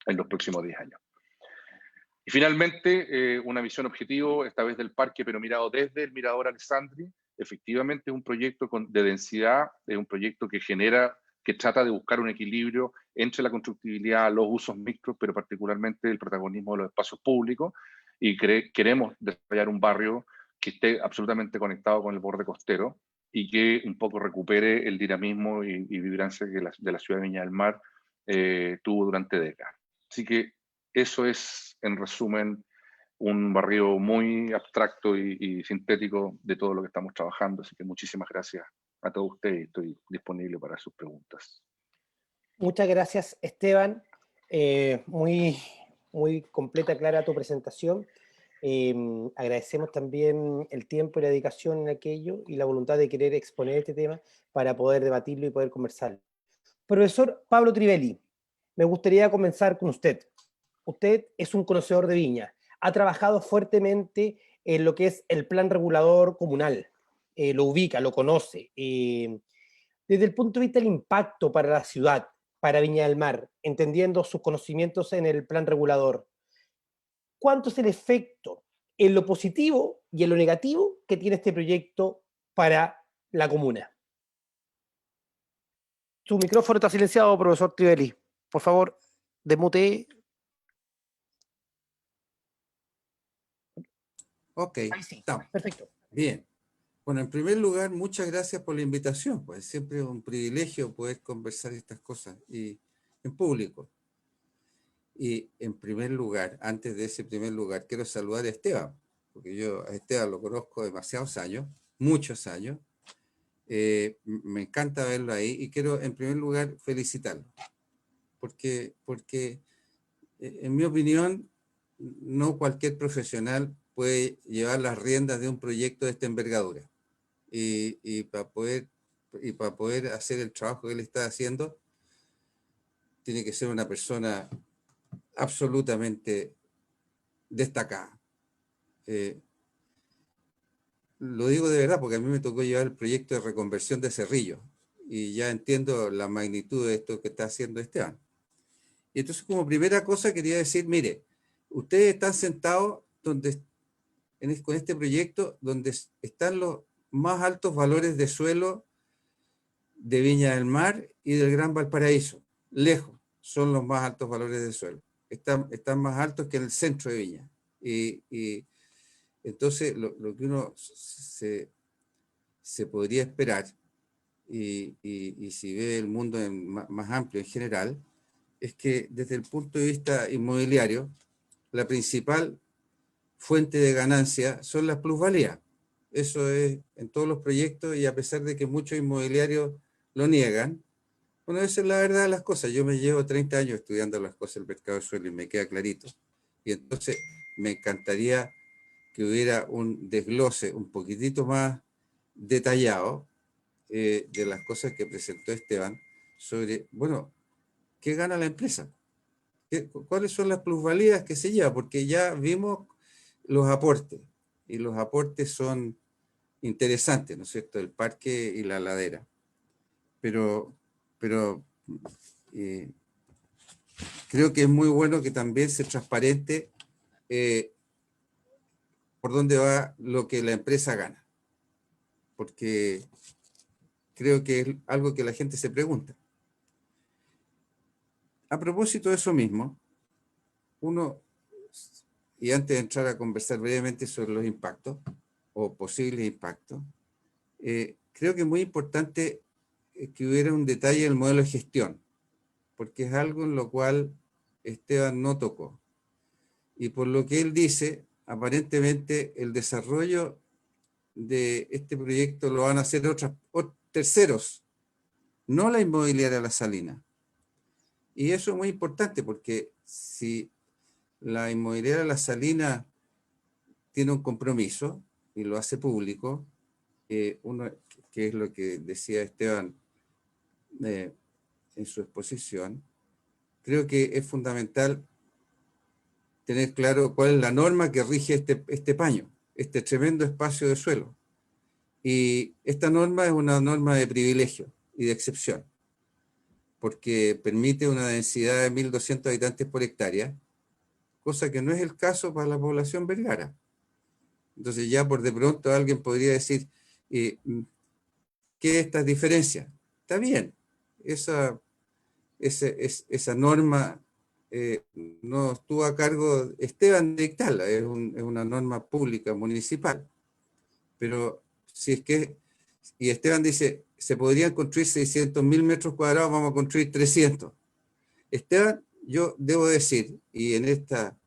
en los próximos 10 años. Y finalmente, una visión objetivo, esta vez del parque, pero mirado desde el Mirador Alessandri. Efectivamente es un proyecto de densidad, es un proyecto que trata de buscar un equilibrio entre la constructibilidad, los usos mixtos, pero particularmente el protagonismo de los espacios públicos, y queremos desarrollar un barrio que esté absolutamente conectado con el borde costero y que un poco recupere el dinamismo y vibrancia que de la ciudad de Viña del Mar tuvo durante décadas. Así que eso es, en resumen, un barrio muy abstracto y sintético de todo lo que estamos trabajando. Así que muchísimas gracias a todos ustedes y estoy disponible para sus preguntas. Muchas gracias, Esteban. Muy completa, clara tu presentación. Agradecemos también el tiempo y la dedicación en aquello y la voluntad de querer exponer este tema para poder debatirlo y poder conversarlo. Profesor Pablo Trivelli, me gustaría comenzar con usted. Usted es un conocedor de Viña, ha trabajado fuertemente en lo que es el plan regulador comunal, lo ubica, lo conoce. Desde el punto de vista del impacto para la ciudad, para Viña del Mar, entendiendo sus conocimientos en el plan regulador, ¿cuánto es el efecto en lo positivo y en lo negativo que tiene este proyecto para la comuna? Su micrófono está silenciado, profesor Trivelli. Por favor, desmutee. Ok, Ahí sí, estamos. perfecto. Bien. Bueno, en primer lugar, muchas gracias por la invitación, pues siempre es un privilegio poder conversar estas cosas y en público. Y en primer lugar, antes de ese primer lugar, quiero saludar a Esteban, porque yo a Esteban lo conozco demasiados años, muchos años. Me encanta verlo ahí y quiero en primer lugar felicitarlo, porque en mi opinión, no cualquier profesional puede llevar las riendas de un proyecto de esta envergadura. Y para poder hacer el trabajo que él está haciendo, tiene que ser una persona absolutamente destacada. Lo digo de verdad porque a mí me tocó llevar el proyecto de reconversión de Cerrillo y ya entiendo la magnitud de esto que está haciendo Esteban. Y entonces, como primera cosa, quería decir, mire, ustedes están sentados con este proyecto donde están los más altos valores de suelo de Viña del Mar y del Gran Valparaíso. Lejos son los más altos valores de suelo. Están más altos que en el centro de Viña. Y entonces lo que uno se podría esperar, y si ve el mundo más amplio en general, es que desde el punto de vista inmobiliario, la principal fuente de ganancia son las plusvalías. Eso es en todos los proyectos, y a pesar de que muchos inmobiliarios lo niegan, bueno, esa es la verdad de las cosas. Yo me llevo 30 años estudiando las cosas del mercado de suelo y me queda clarito. Y entonces me encantaría que hubiera un desglose un poquitito más detallado de las cosas que presentó Esteban sobre, bueno, ¿qué gana la empresa? ¿Cuáles son las plusvalías que se lleva? Porque ya vimos los aportes, y los aportes son interesantes, ¿no es cierto? El parque y la ladera. Pero eh, creo que es muy bueno que también se transparente por dónde va lo que la empresa gana, porque creo que es algo que la gente se pregunta. A propósito de eso mismo, y antes de entrar a conversar brevemente sobre los impactos o posibles impactos, creo que es muy importante que hubiera un detalle del modelo de gestión, porque es algo en lo cual Esteban no tocó. Y por lo que él dice, aparentemente el desarrollo de este proyecto lo van a hacer terceros, no la inmobiliaria La Salina. Y eso es muy importante, porque si la inmobiliaria La Salina tiene un compromiso y lo hace público, que es lo que decía Esteban en su exposición, creo que es fundamental tener claro cuál es la norma que rige este paño, este tremendo espacio de suelo. Y esta norma es una norma de privilegio y de excepción, porque permite una densidad de 1.200 habitantes por hectárea, cosa que no es el caso para la población vergara. Entonces ya por de pronto alguien podría decir, ¿qué es esta diferencia? Está bien, esa norma no estuvo a cargo de Esteban de dictarla, es una norma pública municipal. Pero si es que, y Esteban dice, se podrían construir 600.000 metros cuadrados, vamos a construir 300. Esteban, yo debo decir, y en esta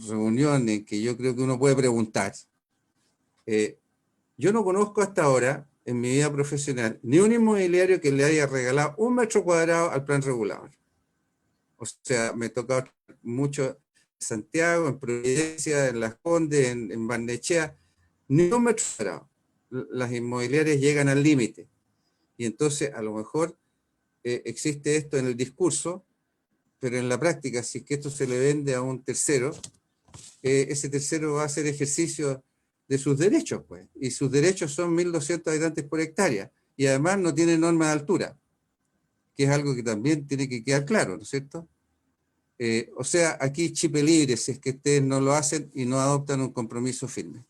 reunión en que yo creo que uno puede preguntar, yo no conozco hasta ahora, en mi vida profesional, ni un inmobiliario que le haya regalado 1 metro cuadrado al plan regulador. O sea, me toca mucho en Santiago, en Providencia, en Las Condes, en Barnechea, ni 1 metro cuadrado. Las inmobiliarias llegan al límite. Y entonces, a lo mejor, existe esto en el discurso, pero en la práctica, si es que esto se le vende a un tercero, ese tercero va a hacer ejercicio de sus derechos, pues. Y sus derechos son 1.200 habitantes por hectárea. Y además no tiene norma de altura, que es algo que también tiene que quedar claro, ¿no es cierto? O sea, aquí chipe libre si es que ustedes no lo hacen y no adoptan un compromiso firme.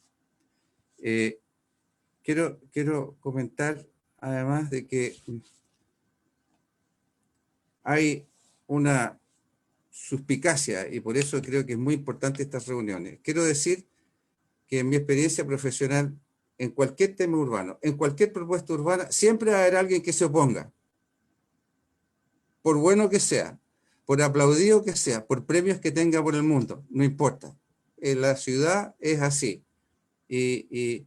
Quiero comentar, además, de que hay una suspicacia, y por eso creo que es muy importante estas reuniones. Quiero decir que en mi experiencia profesional, en cualquier tema urbano, en cualquier propuesta urbana, siempre va a haber alguien que se oponga, por bueno que sea, por aplaudido que sea, por premios que tenga por el mundo, no importa. En la ciudad es así. Y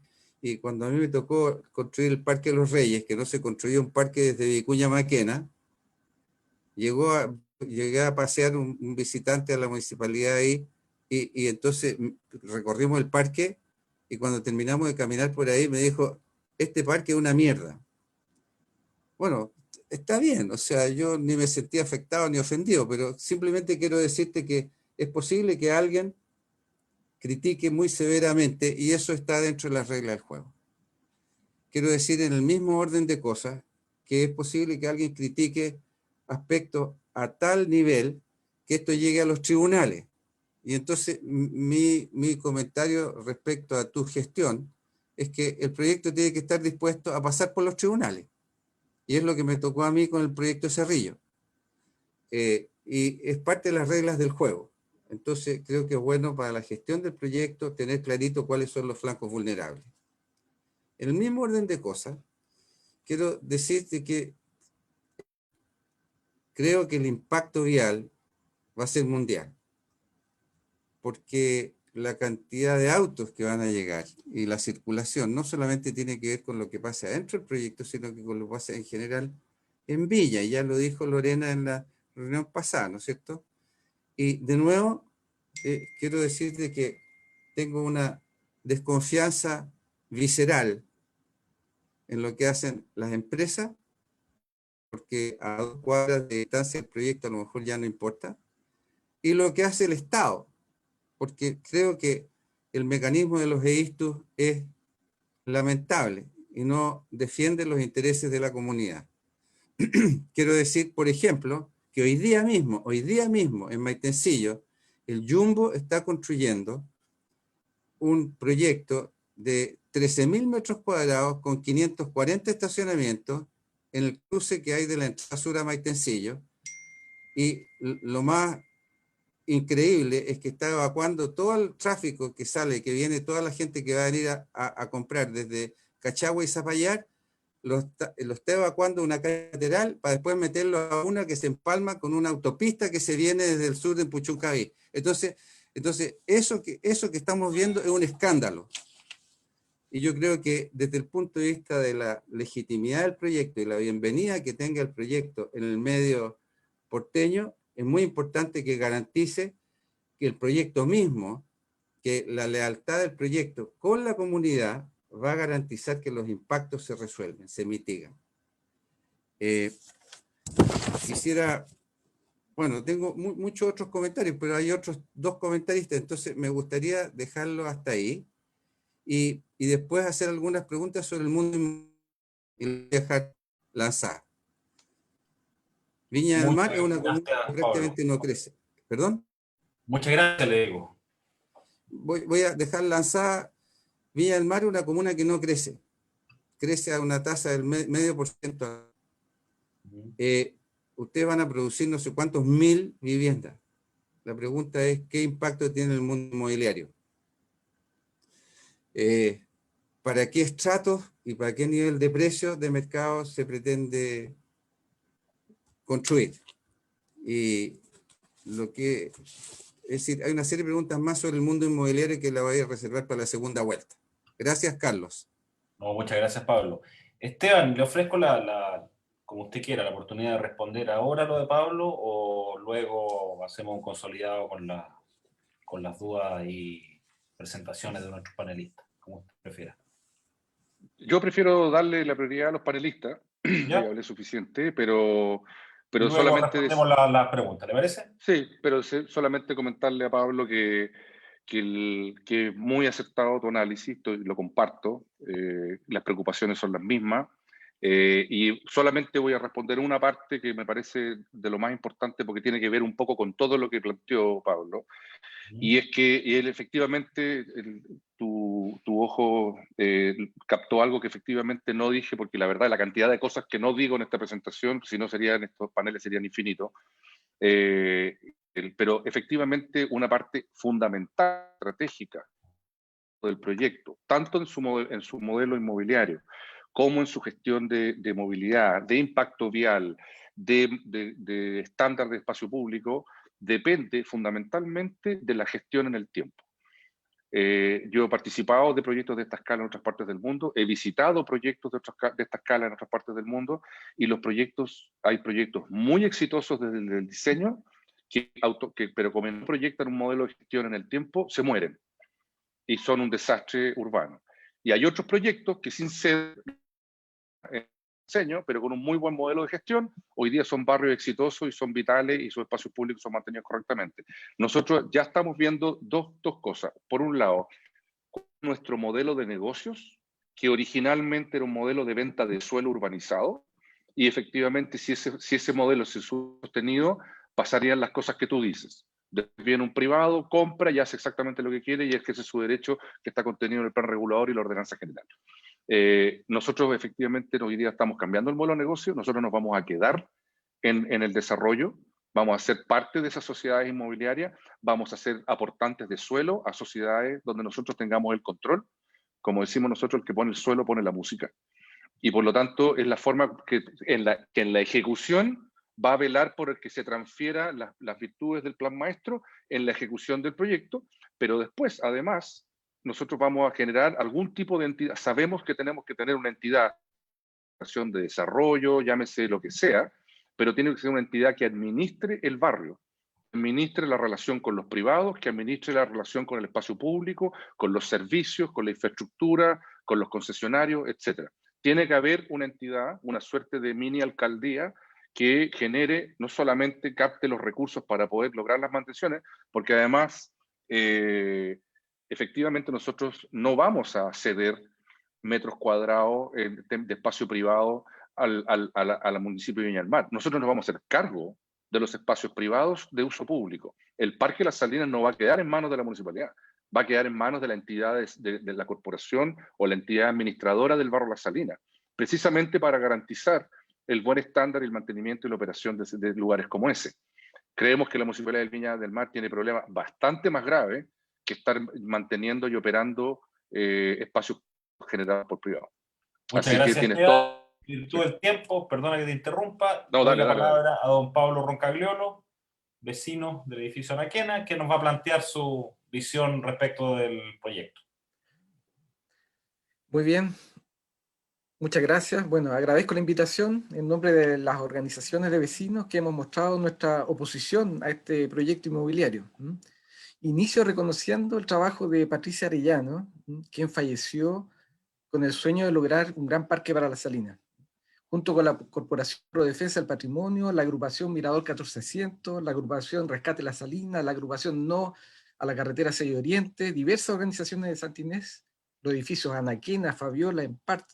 cuando a mí me tocó construir el Parque de los Reyes, que no se construyó un parque desde Vicuña Maquena, llegué a pasear un visitante a la municipalidad ahí, y entonces recorrimos el parque, y cuando terminamos de caminar por ahí me dijo, este parque es una mierda. Bueno, está bien, o sea, yo ni me sentí afectado ni ofendido, pero simplemente quiero decirte que es posible que alguien critique muy severamente, y eso está dentro de las reglas del juego. Quiero decir, en el mismo orden de cosas, que es posible que alguien critique aspectos a tal nivel que esto llegue a los tribunales. Y entonces mi comentario respecto a tu gestión es que el proyecto tiene que estar dispuesto a pasar por los tribunales. Y es lo que me tocó a mí con el proyecto Cerrillo. Y es parte de las reglas del juego. Entonces creo que es bueno para la gestión del proyecto tener clarito cuáles son los flancos vulnerables. En el mismo orden de cosas, quiero decirte que creo que el impacto vial va a ser mundial, porque la cantidad de autos que van a llegar y la circulación no solamente tiene que ver con lo que pasa dentro del proyecto, sino que con lo que pasa en general en Villa, y ya lo dijo Lorena en la reunión pasada, ¿no es cierto? Y de nuevo, quiero decirte que tengo una desconfianza visceral en lo que hacen las empresas, porque a 2 cuadras de distancia el proyecto a lo mejor ya no importa, y lo que hace el Estado, porque creo que el mecanismo de los EISTUS es lamentable y no defiende los intereses de la comunidad. Quiero decir, por ejemplo, que hoy día mismo en Maitencillo, el Jumbo está construyendo un proyecto de 13.000 metros cuadrados con 540 estacionamientos en el cruce que hay de la entrada sur a Maitencillo, y lo más increíble es que está evacuando todo el tráfico que sale, que viene toda la gente que va a venir a comprar desde Cachagua y Zapallar, lo está evacuando una calle lateral para después meterlo a una que se empalma con una autopista que se viene desde el sur de Puchuncaví. Entonces eso que estamos viendo es un escándalo. Y yo creo que desde el punto de vista de la legitimidad del proyecto y la bienvenida que tenga el proyecto en el medio porteño, es muy importante que garantice que el proyecto mismo, que la lealtad del proyecto con la comunidad va a garantizar que los impactos se resuelven, se mitigan. Quisiera, bueno, tengo muchos otros comentarios, pero hay otros 2 comentaristas, entonces me gustaría dejarlo hasta ahí y después hacer algunas preguntas sobre el mundo y dejar lanzar. Viña del Mar es una comuna que prácticamente no crece. ¿Perdón? Muchas gracias, le digo. Voy a dejar lanzada. Viña del Mar es una comuna que no crece. Crece a una tasa del medio por ciento. Ustedes van a producir no sé cuántos 1.000 viviendas. La pregunta es, ¿qué impacto tiene el mundo inmobiliario? ¿Para qué estratos y para qué nivel de precios de mercado se pretende construir? Y lo que, es decir, hay una serie de preguntas más sobre el mundo inmobiliario que la voy a reservar para la segunda vuelta. Gracias, Carlos. No, muchas gracias, Pablo. Esteban, le ofrezco como usted quiera, la oportunidad de responder ahora lo de Pablo o luego hacemos un consolidado con las dudas y presentaciones de nuestros panelistas, como usted prefiera. Yo prefiero darle la prioridad a los panelistas, ¿Ya? ya hablé suficiente, pero Luego solamente... respondemos las preguntas, ¿le parece? Sí, pero solamente comentarle a Pablo que es muy acertado tu análisis, lo comparto, las preocupaciones son las mismas, y solamente voy a responder una parte que me parece de lo más importante porque tiene que ver un poco con todo lo que planteó Pablo, y es que él efectivamente, tu ojo captó algo que efectivamente no dije, porque la verdad la cantidad de cosas que no digo en esta presentación, si no serían estos paneles serían infinitos. Pero efectivamente una parte fundamental, estratégica del proyecto, tanto en su modelo inmobiliario como en su gestión de movilidad, de impacto vial, de estándar de espacio público, depende fundamentalmente de la gestión en el tiempo. Yo he participado de proyectos de esta escala en otras partes del mundo, he visitado proyectos de esta escala en otras partes del mundo, y hay proyectos muy exitosos desde el diseño, pero como no proyectan un modelo de gestión en el tiempo, se mueren y son un desastre urbano. Y hay otros proyectos que sin ser diseño, pero con un muy buen modelo de gestión, hoy día son barrios exitosos y son vitales y sus espacios públicos son mantenidos correctamente. Nosotros ya estamos viendo dos cosas. Por un lado, nuestro modelo de negocios, que originalmente era un modelo de venta de suelo urbanizado, y efectivamente si ese modelo se sostenido, pasarían las cosas que tú dices. Viene un privado, compra y hace exactamente lo que quiere y ejerce su derecho que está contenido en el plan regulador y la ordenanza general. Nosotros efectivamente hoy día estamos cambiando el modelo de negocio, nosotros nos vamos a quedar en el desarrollo Vamos a ser parte de esas sociedades inmobiliarias, vamos a ser aportantes de suelo a sociedades donde nosotros tengamos el control. Como decimos nosotros, el que pone el suelo pone la música. Y por lo tanto es la forma que en la ejecución va a velar por el que se transfiera las virtudes del plan maestro en la ejecución del proyecto, pero después, además, nosotros vamos a generar algún tipo de entidad. Sabemos que tenemos que tener una entidad de desarrollo, llámese lo que sea, pero tiene que ser una entidad que administre el barrio, que administre la relación con los privados, que administre la relación con el espacio público, con los servicios, con la infraestructura, con los concesionarios, etc. Tiene que haber una entidad, una suerte de mini alcaldía que genere, no solamente capte los recursos para poder lograr las mantenciones, porque además, efectivamente nosotros no vamos a ceder metros cuadrados de espacio privado al municipio de Viña del Mar. Nosotros nos vamos a hacer cargo de los espacios privados de uso público. El Parque Las Salinas no va a quedar en manos de la municipalidad, va a quedar en manos de la entidad de la corporación o la entidad administradora del barrio Las Salinas, precisamente para garantizar el buen estándar y el mantenimiento y la operación de lugares como ese. Creemos que la municipalidad de Viña del Mar tiene problemas bastante más graves que estar manteniendo y operando espacios generados por privados. Muchas Así gracias, que tienes Esteban. todo. En virtud del tiempo, perdona que te interrumpa, No, doy dale, la dale, palabra a don Pablo Roncagliolo, vecino del edificio Anaquena, que nos va a plantear su visión respecto del proyecto. Muy bien, muchas gracias. Bueno, agradezco la invitación en nombre de las organizaciones de vecinos que hemos mostrado nuestra oposición a este proyecto inmobiliario. Inicio reconociendo el trabajo de Patricia Arellano, quien falleció con el sueño de lograr un gran parque para la Salina. Junto con la Corporación Pro Defensa del Patrimonio, la agrupación Mirador 1400, la agrupación Rescate La Salina, la agrupación No a la Carretera 6 Oriente, diversas organizaciones de Santa Inés, los edificios Anaquena, Fabiola, en parte,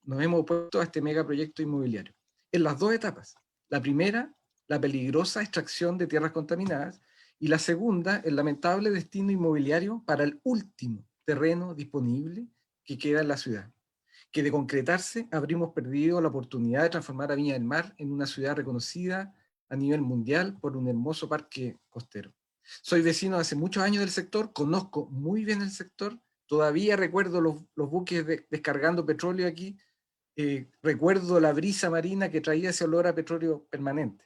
nos hemos opuesto a este megaproyecto inmobiliario. En las dos etapas. La primera, la peligrosa extracción de tierras contaminadas, y la segunda, el lamentable destino inmobiliario para el último terreno disponible que queda en la ciudad, que de concretarse habríamos perdido la oportunidad de transformar a Viña del Mar en una ciudad reconocida a nivel mundial por un hermoso parque costero. Soy vecino hace muchos años del sector, conozco muy bien el sector, todavía recuerdo los buques descargando petróleo aquí, recuerdo la brisa marina que traía ese olor a petróleo permanente.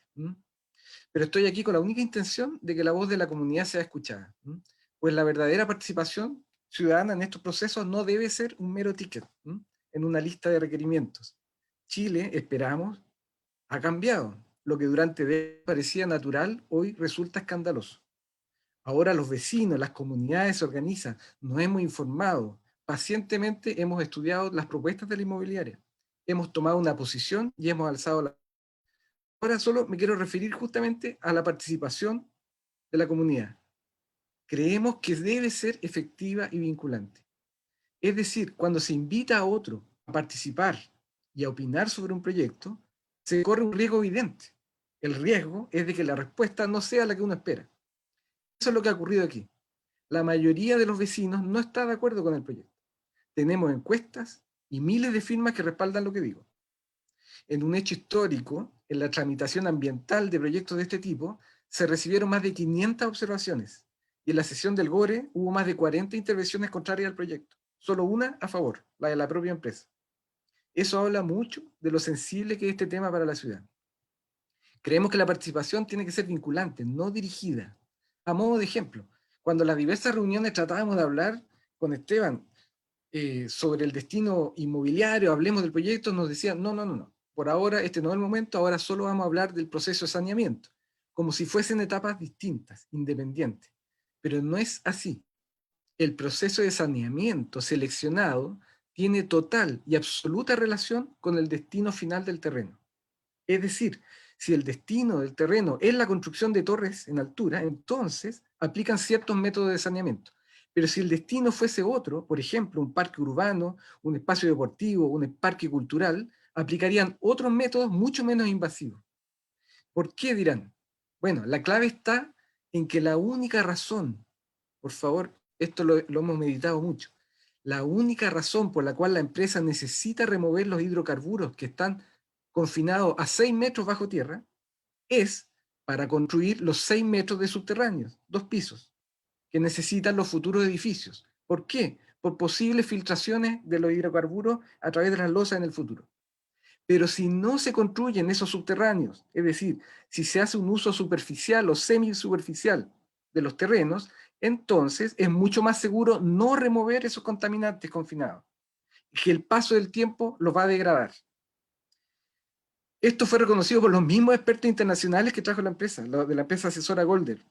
Pero estoy aquí con la única intención de que la voz de la comunidad sea escuchada, pues la verdadera participación ciudadana en estos procesos no debe ser un mero ticket en una lista de requerimientos. Chile, esperamos, ha cambiado. Lo que durante décadas parecía natural, hoy resulta escandaloso. Ahora los vecinos, las comunidades se organizan, nos hemos informado, pacientemente hemos estudiado las propuestas de la inmobiliaria, hemos tomado una posición y hemos alzado la... Ahora solo me quiero referir justamente a la participación de la comunidad. Creemos que debe ser efectiva y vinculante. Es decir, cuando se invita a otro a participar y a opinar sobre un proyecto, se corre un riesgo evidente. El riesgo es de que la respuesta no sea la que uno espera. Eso es lo que ha ocurrido aquí. La mayoría de los vecinos no está de acuerdo con el proyecto. Tenemos encuestas y miles de firmas que respaldan lo que digo. En un hecho histórico, en la tramitación ambiental de proyectos de este tipo, se recibieron más de 500 observaciones y en la sesión del GORE hubo más de 40 intervenciones contrarias al proyecto. Solo una a favor, la de la propia empresa. Eso habla mucho de lo sensible que es este tema para la ciudad. Creemos que la participación tiene que ser vinculante, no dirigida. A modo de ejemplo, cuando en las diversas reuniones tratábamos de hablar con Esteban sobre el destino inmobiliario, hablemos del proyecto, nos decían, no, por ahora este no es el momento, ahora solo vamos a hablar del proceso de saneamiento, como si fuesen etapas distintas, independientes. Pero no es así. El proceso de saneamiento seleccionado tiene total y absoluta relación con el destino final del terreno. Es decir, si el destino del terreno es la construcción de torres en altura, entonces aplican ciertos métodos de saneamiento. Pero si el destino fuese otro, por ejemplo, un parque urbano, un espacio deportivo, un parque cultural, aplicarían otros métodos mucho menos invasivos. ¿Por qué dirán? Bueno, la clave está en que la única razón, por favor, esto lo hemos meditado mucho, la única razón por la cual la empresa necesita remover los hidrocarburos que están confinados a 6 metros bajo tierra es para construir los 6 metros de subterráneos, 2 pisos, que necesitan los futuros edificios. ¿Por qué? Por posibles filtraciones de los hidrocarburos a través de las losas en el futuro. Pero si no se construyen esos subterráneos, es decir, si se hace un uso superficial o semisuperficial de los terrenos, entonces es mucho más seguro no remover esos contaminantes confinados, que el paso del tiempo los va a degradar. Esto fue reconocido por los mismos expertos internacionales que trajo la empresa, de la empresa asesora Golder.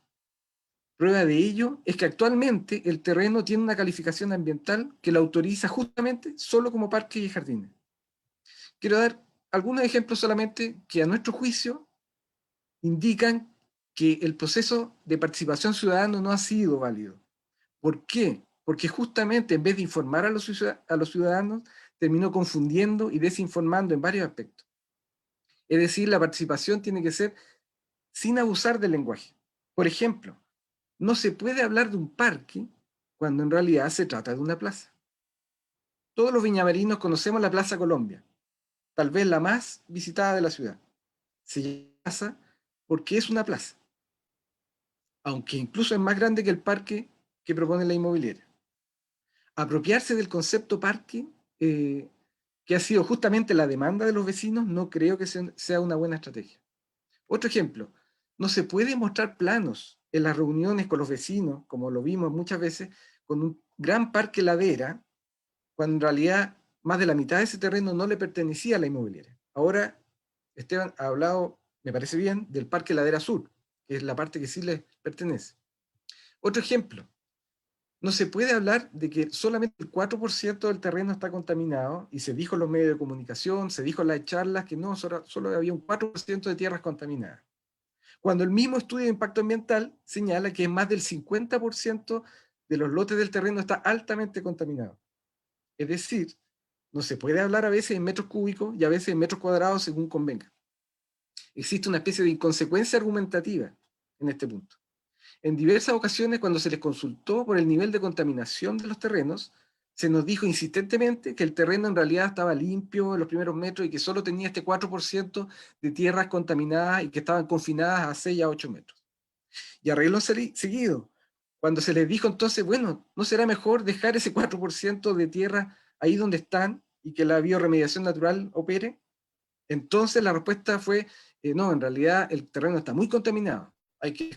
Prueba de ello es que actualmente el terreno tiene una calificación ambiental que lo autoriza justamente solo como parques y jardines. Quiero dar algunos ejemplos solamente que a nuestro juicio indican que el proceso de participación ciudadana no ha sido válido. ¿Por qué? Porque justamente en vez de informar a los ciudadanos, terminó confundiendo y desinformando en varios aspectos. Es decir, la participación tiene que ser sin abusar del lenguaje. Por ejemplo, no se puede hablar de un parque cuando en realidad se trata de una plaza. Todos los viñamarinos conocemos la Plaza Colombia, tal vez la más visitada de la ciudad. Se llama plaza porque es una plaza, aunque incluso es más grande que el parque que propone la inmobiliaria. Apropiarse del concepto parque, que ha sido justamente la demanda de los vecinos, no creo que sea una buena estrategia. Otro ejemplo, no se puede mostrar planos en las reuniones con los vecinos, como lo vimos muchas veces, con un gran parque ladera, cuando en realidad más de la mitad de ese terreno no le pertenecía a la inmobiliaria. Ahora, Esteban ha hablado, me parece bien, del Parque Ladera Sur, que es la parte que sí le pertenece. Otro ejemplo, no se puede hablar de que solamente el 4% del terreno está contaminado, y se dijo en los medios de comunicación, se dijo en las charlas que no, solo había un 4% de tierras contaminadas. Cuando el mismo estudio de impacto ambiental señala que más del 50% de los lotes del terreno está altamente contaminado. Es decir, no se puede hablar a veces en metros cúbicos y a veces en metros cuadrados según convenga. Existe una especie de inconsecuencia argumentativa en este punto. En diversas ocasiones, cuando se les consultó por el nivel de contaminación de los terrenos, se nos dijo insistentemente que el terreno en realidad estaba limpio en los primeros metros y que solo tenía este 4% de tierras contaminadas y que estaban confinadas a 6 a 8 metros. Y arregló seguido. Cuando se les dijo entonces, bueno, ¿no será mejor dejar ese 4% de tierra ahí donde están y que la bioremediación natural opere? Entonces la respuesta fue, no, en realidad el terreno está muy contaminado. Hay que...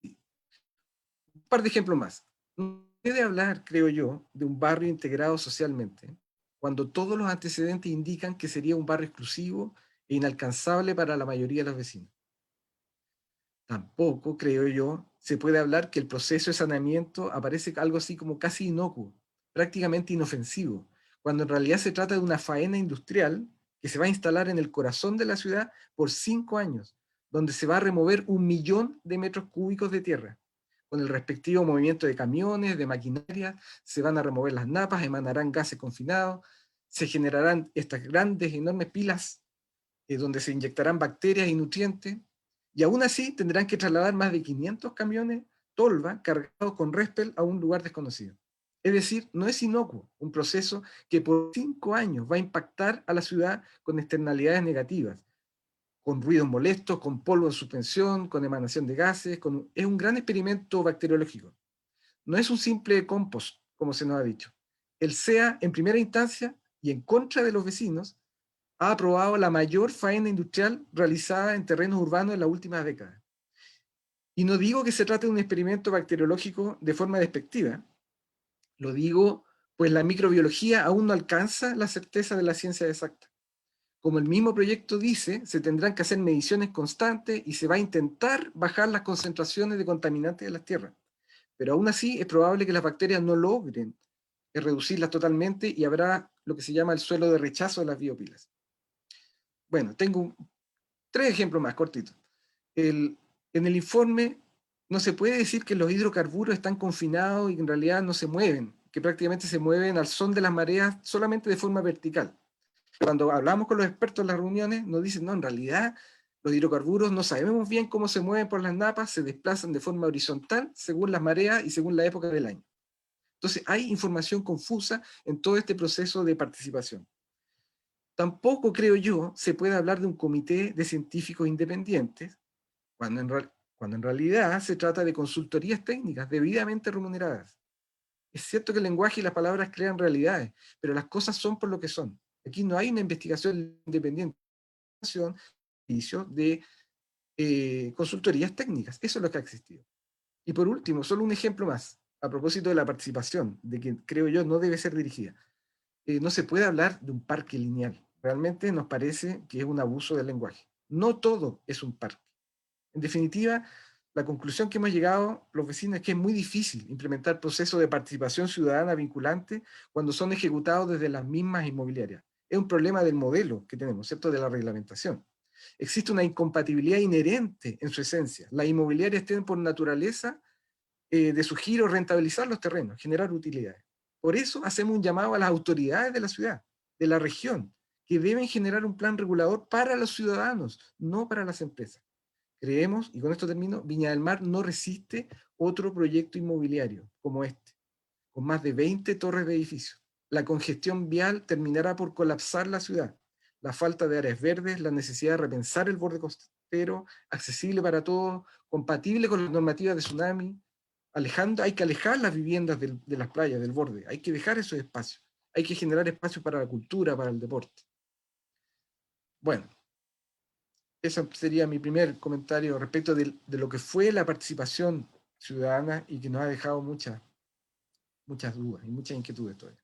Un par de ejemplos más. No puede hablar, creo yo, de un barrio integrado socialmente, cuando todos los antecedentes indican que sería un barrio exclusivo e inalcanzable para la mayoría de los vecinos. Tampoco, creo yo, se puede hablar que el proceso de saneamiento aparece algo así como casi inocuo, prácticamente inofensivo, cuando en realidad se trata de una faena industrial que se va a instalar en el corazón de la ciudad por 5 años, donde se va a remover 1 millón de metros cúbicos de tierra. Con el respectivo movimiento de camiones, de maquinaria, se van a remover las napas, emanarán gases confinados, se generarán estas grandes, enormes pilas donde se inyectarán bacterias y nutrientes, y aún así tendrán que trasladar más de 500 camiones tolva cargados con Respel a un lugar desconocido. Es decir, no es inocuo un proceso que por 5 años va a impactar a la ciudad con externalidades negativas, con ruidos molestos, con polvo en suspensión, con emanación de gases, es un gran experimento bacteriológico. No es un simple compost, como se nos ha dicho. El SEA, en primera instancia, y en contra de los vecinos, ha aprobado la mayor faena industrial realizada en terrenos urbanos en las últimas décadas. Y no digo que se trate de un experimento bacteriológico de forma despectiva, lo digo pues la microbiología aún no alcanza la certeza de la ciencia exacta. Como el mismo proyecto dice, se tendrán que hacer mediciones constantes y se va a intentar bajar las concentraciones de contaminantes de las tierras. Pero aún así es probable que las bacterias no logren reducirlas totalmente y habrá lo que se llama el suelo de rechazo de las biopilas. Bueno, tengo 3 ejemplos más cortitos. En el informe no se puede decir que los hidrocarburos están confinados y que en realidad no se mueven, que prácticamente se mueven al son de las mareas solamente de forma vertical. Cuando hablamos con los expertos en las reuniones, nos dicen, no, en realidad los hidrocarburos no sabemos bien cómo se mueven por las napas, se desplazan de forma horizontal según las mareas y según la época del año. Entonces hay información confusa en todo este proceso de participación. Tampoco, creo yo, se puede hablar de un comité de científicos independientes, cuando en realidad se trata de consultorías técnicas debidamente remuneradas. Es cierto que el lenguaje y las palabras crean realidades, pero las cosas son por lo que son. Aquí no hay una investigación independiente de consultorías técnicas. Eso es lo que ha existido. Y por último, solo un ejemplo más, a propósito de la participación, de que creo yo no debe ser dirigida. No se puede hablar de un parque lineal. Realmente nos parece que es un abuso del lenguaje. No todo es un parque. En definitiva, la conclusión que hemos llegado los vecinos es que es muy difícil implementar procesos de participación ciudadana vinculante cuando son ejecutados desde las mismas inmobiliarias. Es un problema del modelo que tenemos, ¿cierto? De la reglamentación. Existe una incompatibilidad inherente en su esencia. Las inmobiliarias tienen por naturaleza de su giro rentabilizar los terrenos, generar utilidades. Por eso hacemos un llamado a las autoridades de la ciudad, de la región, que deben generar un plan regulador para los ciudadanos, no para las empresas. Creemos, y con esto termino, Viña del Mar no resiste otro proyecto inmobiliario como este, con más de 20 torres de edificios. La congestión vial terminará por colapsar la ciudad. La falta de áreas verdes, la necesidad de repensar el borde costero, accesible para todos, compatible con las normativas de tsunami, hay que alejar las viviendas de las playas, del borde, hay que dejar esos espacios, hay que generar espacios para la cultura, para el deporte. Bueno, ese sería mi primer comentario respecto de lo que fue la participación ciudadana y que nos ha dejado muchas dudas y muchas inquietudes todavía.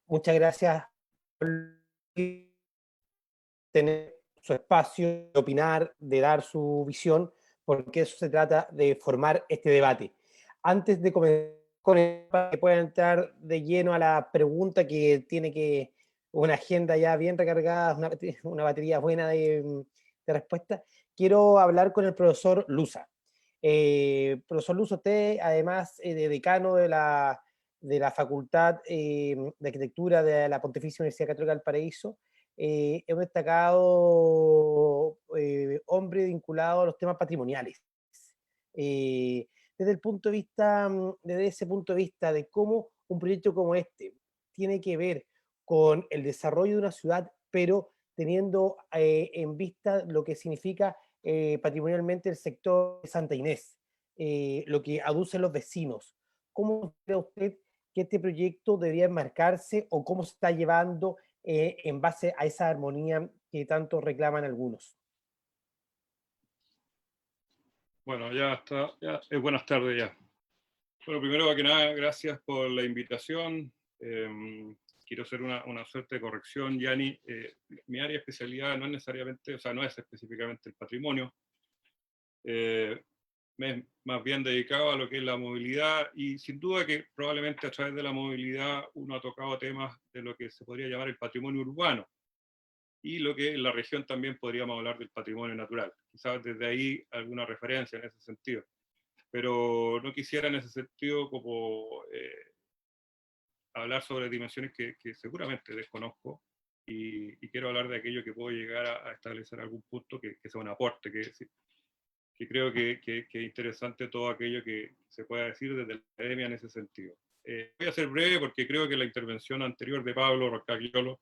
Muchas gracias por tener su espacio, de opinar, de dar su visión, porque eso se trata de formar este debate. Antes de comenzar con el para que pueda entrar de lleno a la pregunta que tiene que una agenda ya bien recargada, una batería buena de respuesta, quiero hablar con el profesor Luza. Profesor Luza, usted además de decano de la Facultad de Arquitectura de la Pontificia Universidad Católica del Paraíso, es un destacado hombre vinculado a los temas patrimoniales. Desde el punto de vista, desde ese punto de vista de cómo un proyecto como este tiene que ver con el desarrollo de una ciudad, pero teniendo en vista lo que significa patrimonialmente el sector de Santa Inés, lo que aducen los vecinos. ¿Cómo cree usted que este proyecto debería enmarcarse o cómo se está llevando en base a esa armonía que tanto reclaman algunos? Bueno, ya está, buenas tardes ya. Bueno, primero que nada, gracias por la invitación. Quiero hacer una suerte de corrección, Yanni. Mi área de especialidad no es necesariamente, o sea, no es específicamente el patrimonio. Me es más bien dedicado a lo que es la movilidad, y sin duda que probablemente a través de la movilidad uno ha tocado temas de lo que se podría llamar el patrimonio urbano, y lo que en la región también podríamos hablar del patrimonio natural. Quizás desde ahí alguna referencia en ese sentido. Pero no quisiera en ese sentido como hablar sobre dimensiones que seguramente desconozco, y quiero hablar de aquello que puedo llegar a establecer algún punto que sea un aporte, que creo que es interesante todo aquello que se pueda decir desde la academia en ese sentido. Voy a ser breve porque creo que la intervención anterior de Pablo Roscagliolo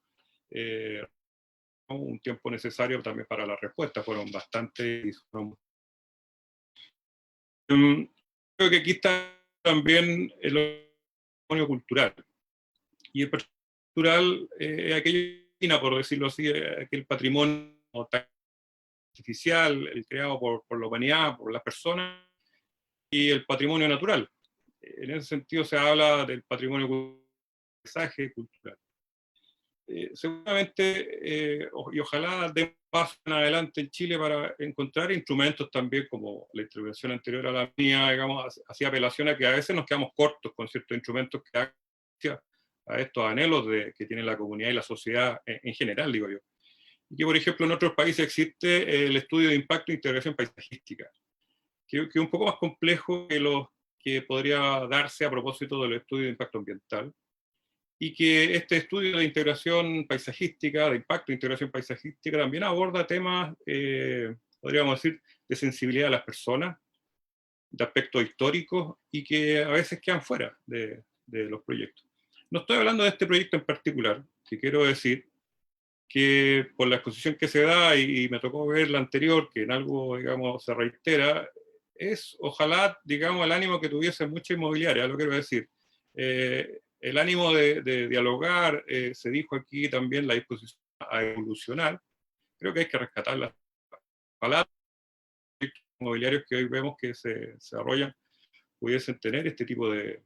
un tiempo necesario también para la respuesta, fueron bastante. Creo que aquí está también el patrimonio cultural, y el patrimonio cultural es aquello, por decirlo así, aquel patrimonio artificial, el creado por la humanidad, por las personas, y el patrimonio natural. En ese sentido se habla del patrimonio cultural, paisaje cultural. Seguramente, y ojalá demos paso en adelante en Chile para encontrar instrumentos también, como la intervención anterior a la mía, digamos, hacía apelación a que a veces nos quedamos cortos con ciertos instrumentos que hagan a estos anhelos que tiene la comunidad y la sociedad en general, digo yo. Y que, por ejemplo, en otros países existe el estudio de impacto e integración paisajística, que es un poco más complejo que lo que podría darse a propósito del estudio de impacto ambiental, y que este estudio de integración paisajística, de impacto de integración paisajística, también aborda temas, podríamos decir, de sensibilidad de las personas, de aspectos históricos, y que a veces quedan fuera de los proyectos. No estoy hablando de este proyecto en particular, que quiero decir que por la exposición que se da, y me tocó ver la anterior, que en algo, digamos, se reitera, es ojalá, digamos, el ánimo que tuviese mucha inmobiliaria, lo quiero decir. El ánimo de dialogar, se dijo aquí también la disposición a evolucionar. Creo que hay que rescatar las palabras inmobiliarios que hoy vemos que se desarrollan, pudiesen tener este tipo de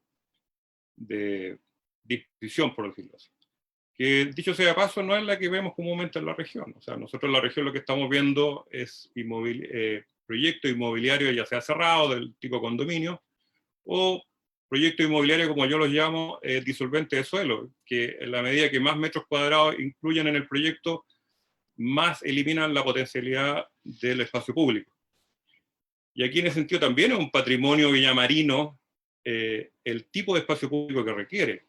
disposición, por decirlo así. Que dicho sea de paso, no es la que vemos comúnmente en la región. O sea, nosotros en la región lo que estamos viendo es proyectos inmobiliarios ya sea cerrados, del tipo condominio, o proyectos inmobiliarios, como yo los llamo, disolventes de suelo, que en la medida que más metros cuadrados incluyen en el proyecto, más eliminan la potencialidad del espacio público. Y aquí en ese sentido también es un patrimonio villamarino el tipo de espacio público que requiere.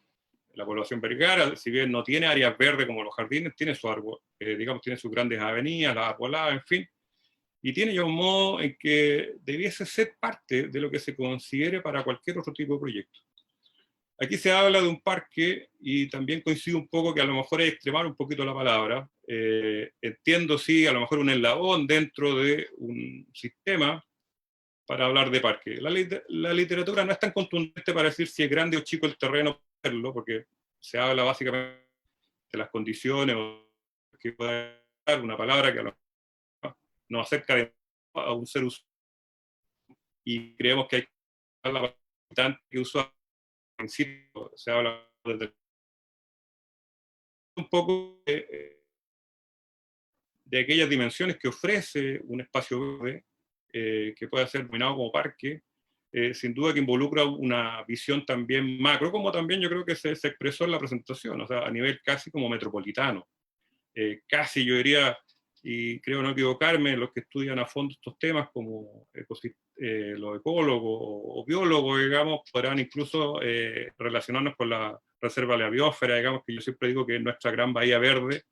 La población Vergara, si bien no tiene áreas verdes como los jardines, tiene su árbol, digamos, tiene sus grandes avenidas, las arboladas, en fin, y tiene ya un modo en que debiese ser parte de lo que se considere para cualquier otro tipo de proyecto. Aquí se habla de un parque, y también coincido un poco que a lo mejor es extremar un poquito la palabra. Entiendo, sí, a lo mejor un eslabón dentro de un sistema para hablar de parque. La literatura no es tan contundente para decir si es grande o chico el terreno, porque se habla básicamente de las condiciones o que puede dar una palabra que a lo mejor nos acerca a un ser humano, y creemos que hay que hablar la bastante que usa en sitio, se habla un poco de aquellas dimensiones que ofrece un espacio verde, que puede ser denominado como parque, sin duda que involucra una visión también macro, como también yo creo que se expresó en la presentación, o sea, a nivel casi como metropolitano. Casi yo diría, y creo no equivocarme, los que estudian a fondo estos temas como los ecólogos o biólogos, digamos, podrán incluso relacionarnos con la reserva de la biosfera, digamos, que yo siempre digo que es nuestra gran bahía verde,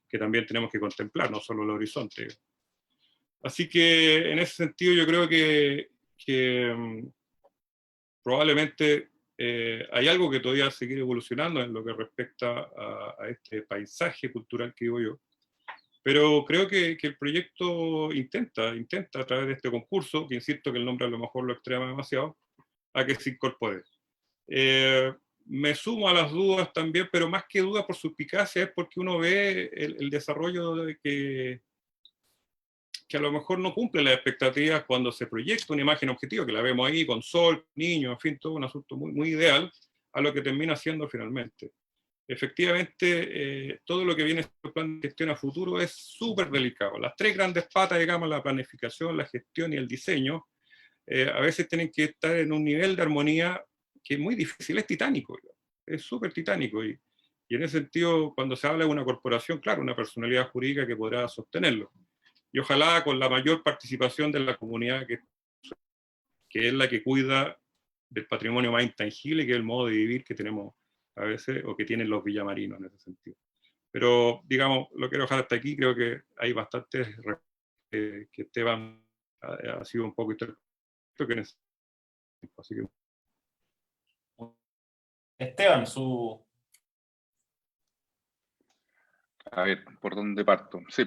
que también tenemos que contemplar, no solo el horizonte. Así que en ese sentido yo creo que probablemente hay algo que todavía seguir evolucionando en lo que respecta a este paisaje cultural que digo yo. Pero creo que el proyecto intenta a través de este concurso, que insisto que el nombre a lo mejor lo extrema demasiado, a que se incorpore. Me sumo a las dudas también, pero más que dudas por suspicacia es porque uno ve el desarrollo de que a lo mejor no cumple las expectativas cuando se proyecta una imagen objetiva, que la vemos ahí con sol, niños, en fin, todo un asunto muy, muy ideal, a lo que termina siendo finalmente. Efectivamente, todo lo que viene en el plan de gestión a futuro es súper delicado. Las tres grandes patas, digamos, la planificación, la gestión y el diseño, a veces tienen que estar en un nivel de armonía que es muy difícil, es titánico, es súper titánico. Y en ese sentido, cuando se habla de una corporación, claro, una personalidad jurídica que podrá sostenerlo. Y ojalá con la mayor participación de la comunidad, que es la que cuida del patrimonio más intangible, que es el modo de vivir que tenemos a veces, o que tienen los villamarinos en ese sentido. Pero, digamos, lo quiero dejar hasta aquí, creo que hay bastantes que Esteban ha sido un poco que así que... Esteban, A ver, ¿por dónde parto? Sí,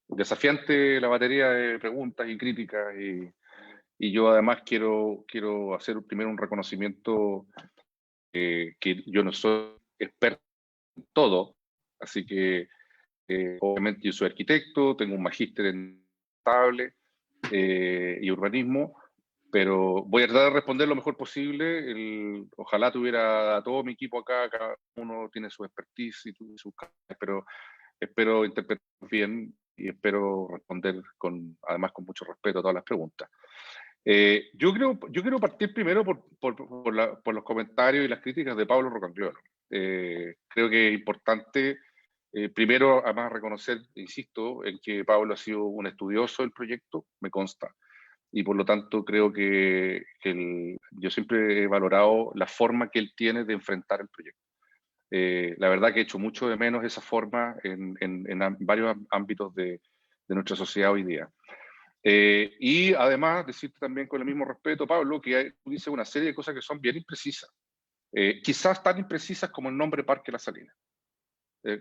desafiante la batería de preguntas y críticas, y yo además quiero hacer primero un reconocimiento, que yo no soy experto en todo, así que obviamente yo soy arquitecto, tengo un magíster en estable y urbanismo, pero voy a tratar de responder lo mejor posible. Ojalá tuviera a todo mi equipo acá, cada uno tiene su expertise y sus cosas, pero espero interpretar bien y espero responder además con mucho respeto a todas las preguntas. Yo quiero partir primero por los comentarios y las críticas de Pablo Rocagliolo. Creo que es importante, primero, además, reconocer, insisto, en que Pablo ha sido un estudioso del proyecto, me consta, y por lo tanto creo que yo siempre he valorado la forma que él tiene de enfrentar el proyecto. La verdad que he hecho mucho de menos esa forma en varios ámbitos de nuestra sociedad hoy día. Y además, decirte también con el mismo respeto, Pablo, que tú dices una serie de cosas que son bien imprecisas. Quizás tan imprecisas como el nombre Parque La Salina.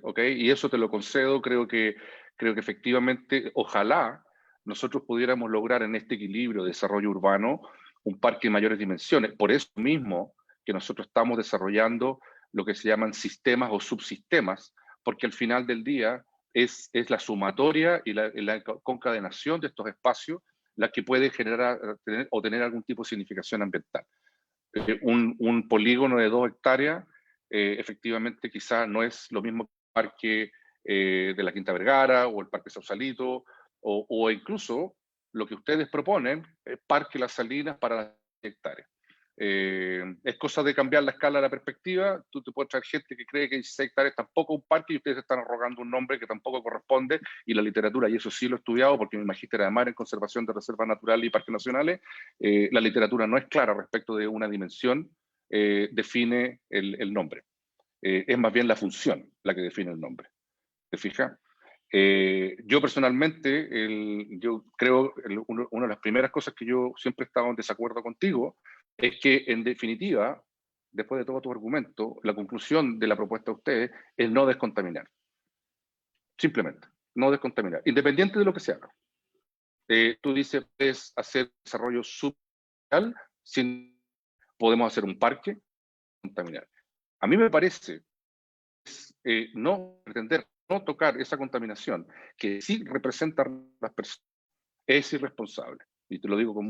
¿ok? Y eso te lo concedo, creo que efectivamente, ojalá nosotros pudiéramos lograr en este equilibrio de desarrollo urbano un parque de mayores dimensiones. Por eso mismo que nosotros estamos desarrollando lo que se llaman sistemas o subsistemas, porque al final del día es la sumatoria y la concadenación de estos espacios la que puede generar o tener algún tipo de significación ambiental. Un polígono de 2 hectáreas, efectivamente quizás no es lo mismo que el parque de la Quinta Vergara o el Parque Sausalito, o incluso lo que ustedes proponen, el Parque Las Salinas para las hectáreas. Es cosa de cambiar la escala de la perspectiva. Tú te puedes traer gente que cree que 16 hectáreas tampoco es un parque y ustedes están arrogando un nombre que tampoco corresponde, y la literatura, y eso sí lo he estudiado porque mi magíster además en conservación de reservas naturales y parques nacionales, la literatura no es clara respecto de una dimensión, define el nombre. Es más bien la función la que define el nombre. ¿Te fijas? Yo personalmente, yo creo, una de las primeras cosas que yo siempre he estado en desacuerdo contigo es que, en definitiva, después de todo tu argumento, la conclusión de la propuesta de ustedes es no descontaminar. Simplemente, no descontaminar, independiente de lo que se haga. Tú dices, puedes hacer desarrollo subregional, podemos hacer un parque, contaminar. A mí me parece no pretender no tocar esa contaminación que sí representa a las personas es irresponsable. Y te lo digo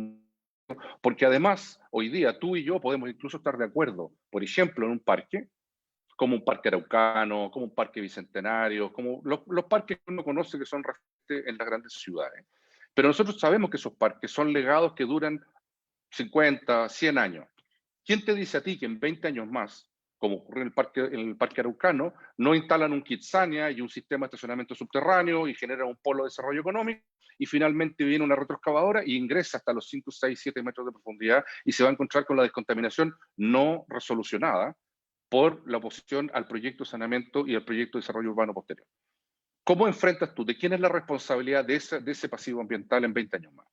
porque además hoy día tú y yo podemos incluso estar de acuerdo, por ejemplo, en un parque, como un parque araucano, como un parque bicentenario, como los parques que uno conoce que son referentes en las grandes ciudades. Pero nosotros sabemos que esos parques son legados que duran 50, 100 años. ¿Quién te dice a ti que en 20 años más, como ocurre en el parque araucano, no instalan un Kitsania y un sistema de estacionamiento subterráneo y generan un polo de desarrollo económico, y finalmente viene una retroexcavadora y ingresa hasta los 5, 6, 7 metros de profundidad y se va a encontrar con la descontaminación no resolucionada por la oposición al proyecto de saneamiento y al proyecto de desarrollo urbano posterior? ¿Cómo enfrentas tú? ¿De quién es la responsabilidad de ese pasivo ambiental en 20 años más?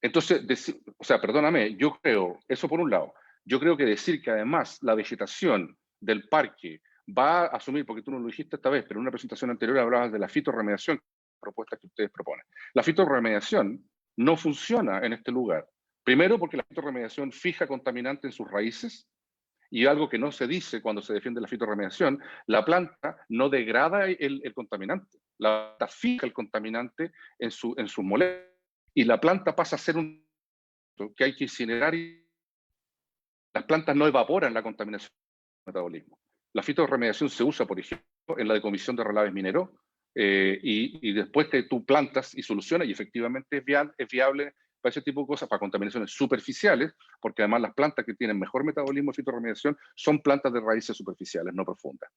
Entonces, o sea, perdóname, yo creo, eso por un lado, yo creo que decir que además la vegetación del parque va a asumir, porque tú no lo dijiste esta vez, pero en una presentación anterior hablabas de la fitorremediación, propuestas que ustedes proponen. La fitorremediación no funciona en este lugar. Primero, porque la fitorremediación fija contaminante en sus raíces, y algo que no se dice cuando se defiende la fitorremediación, la planta no degrada el contaminante, la planta fija el contaminante en sus moléculas, y la planta pasa a ser un que hay que incinerar, y las plantas no evaporan la contaminación del metabolismo. La fitorremediación se usa, por ejemplo, en la decomisión de relaves mineros, y después que tú plantas y solucionas, y efectivamente es viable para ese tipo de cosas, para contaminaciones superficiales, porque además las plantas que tienen mejor metabolismo de fitorremediación son plantas de raíces superficiales, no profundas.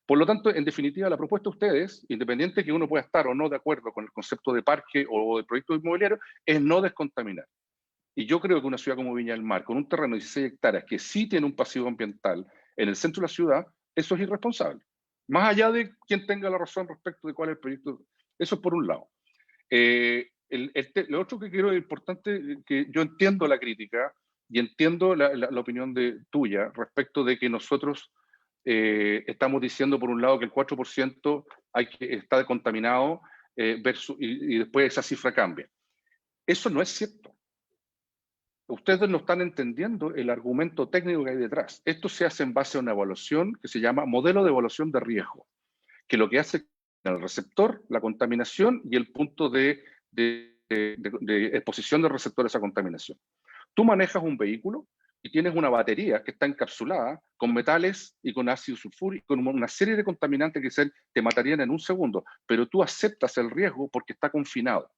Por lo tanto, en definitiva, la propuesta de ustedes, independiente de que uno pueda estar o no de acuerdo con el concepto de parque o de proyecto inmobiliario, es no descontaminar. Y yo creo que una ciudad como Viña del Mar, con un terreno de 16 hectáreas que sí tiene un pasivo ambiental en el centro de la ciudad, eso es irresponsable. Más allá de quien tenga la razón respecto de cuál es el proyecto, eso es por un lado. Lo otro que quiero es importante, que yo entiendo la crítica y entiendo la opinión tuya respecto de que nosotros estamos diciendo por un lado que el 4% está contaminado, y después esa cifra cambia. Eso no es cierto. Ustedes no están entendiendo el argumento técnico que hay detrás. Esto se hace en base a una evaluación que se llama modelo de evaluación de riesgo, que lo que hace es el receptor, la contaminación y el punto de exposición del receptor a esa contaminación. Tú manejas un vehículo y tienes una batería que está encapsulada con metales y con ácido sulfúrico, con una serie de contaminantes que te matarían en un segundo, pero tú aceptas el riesgo porque está confinado,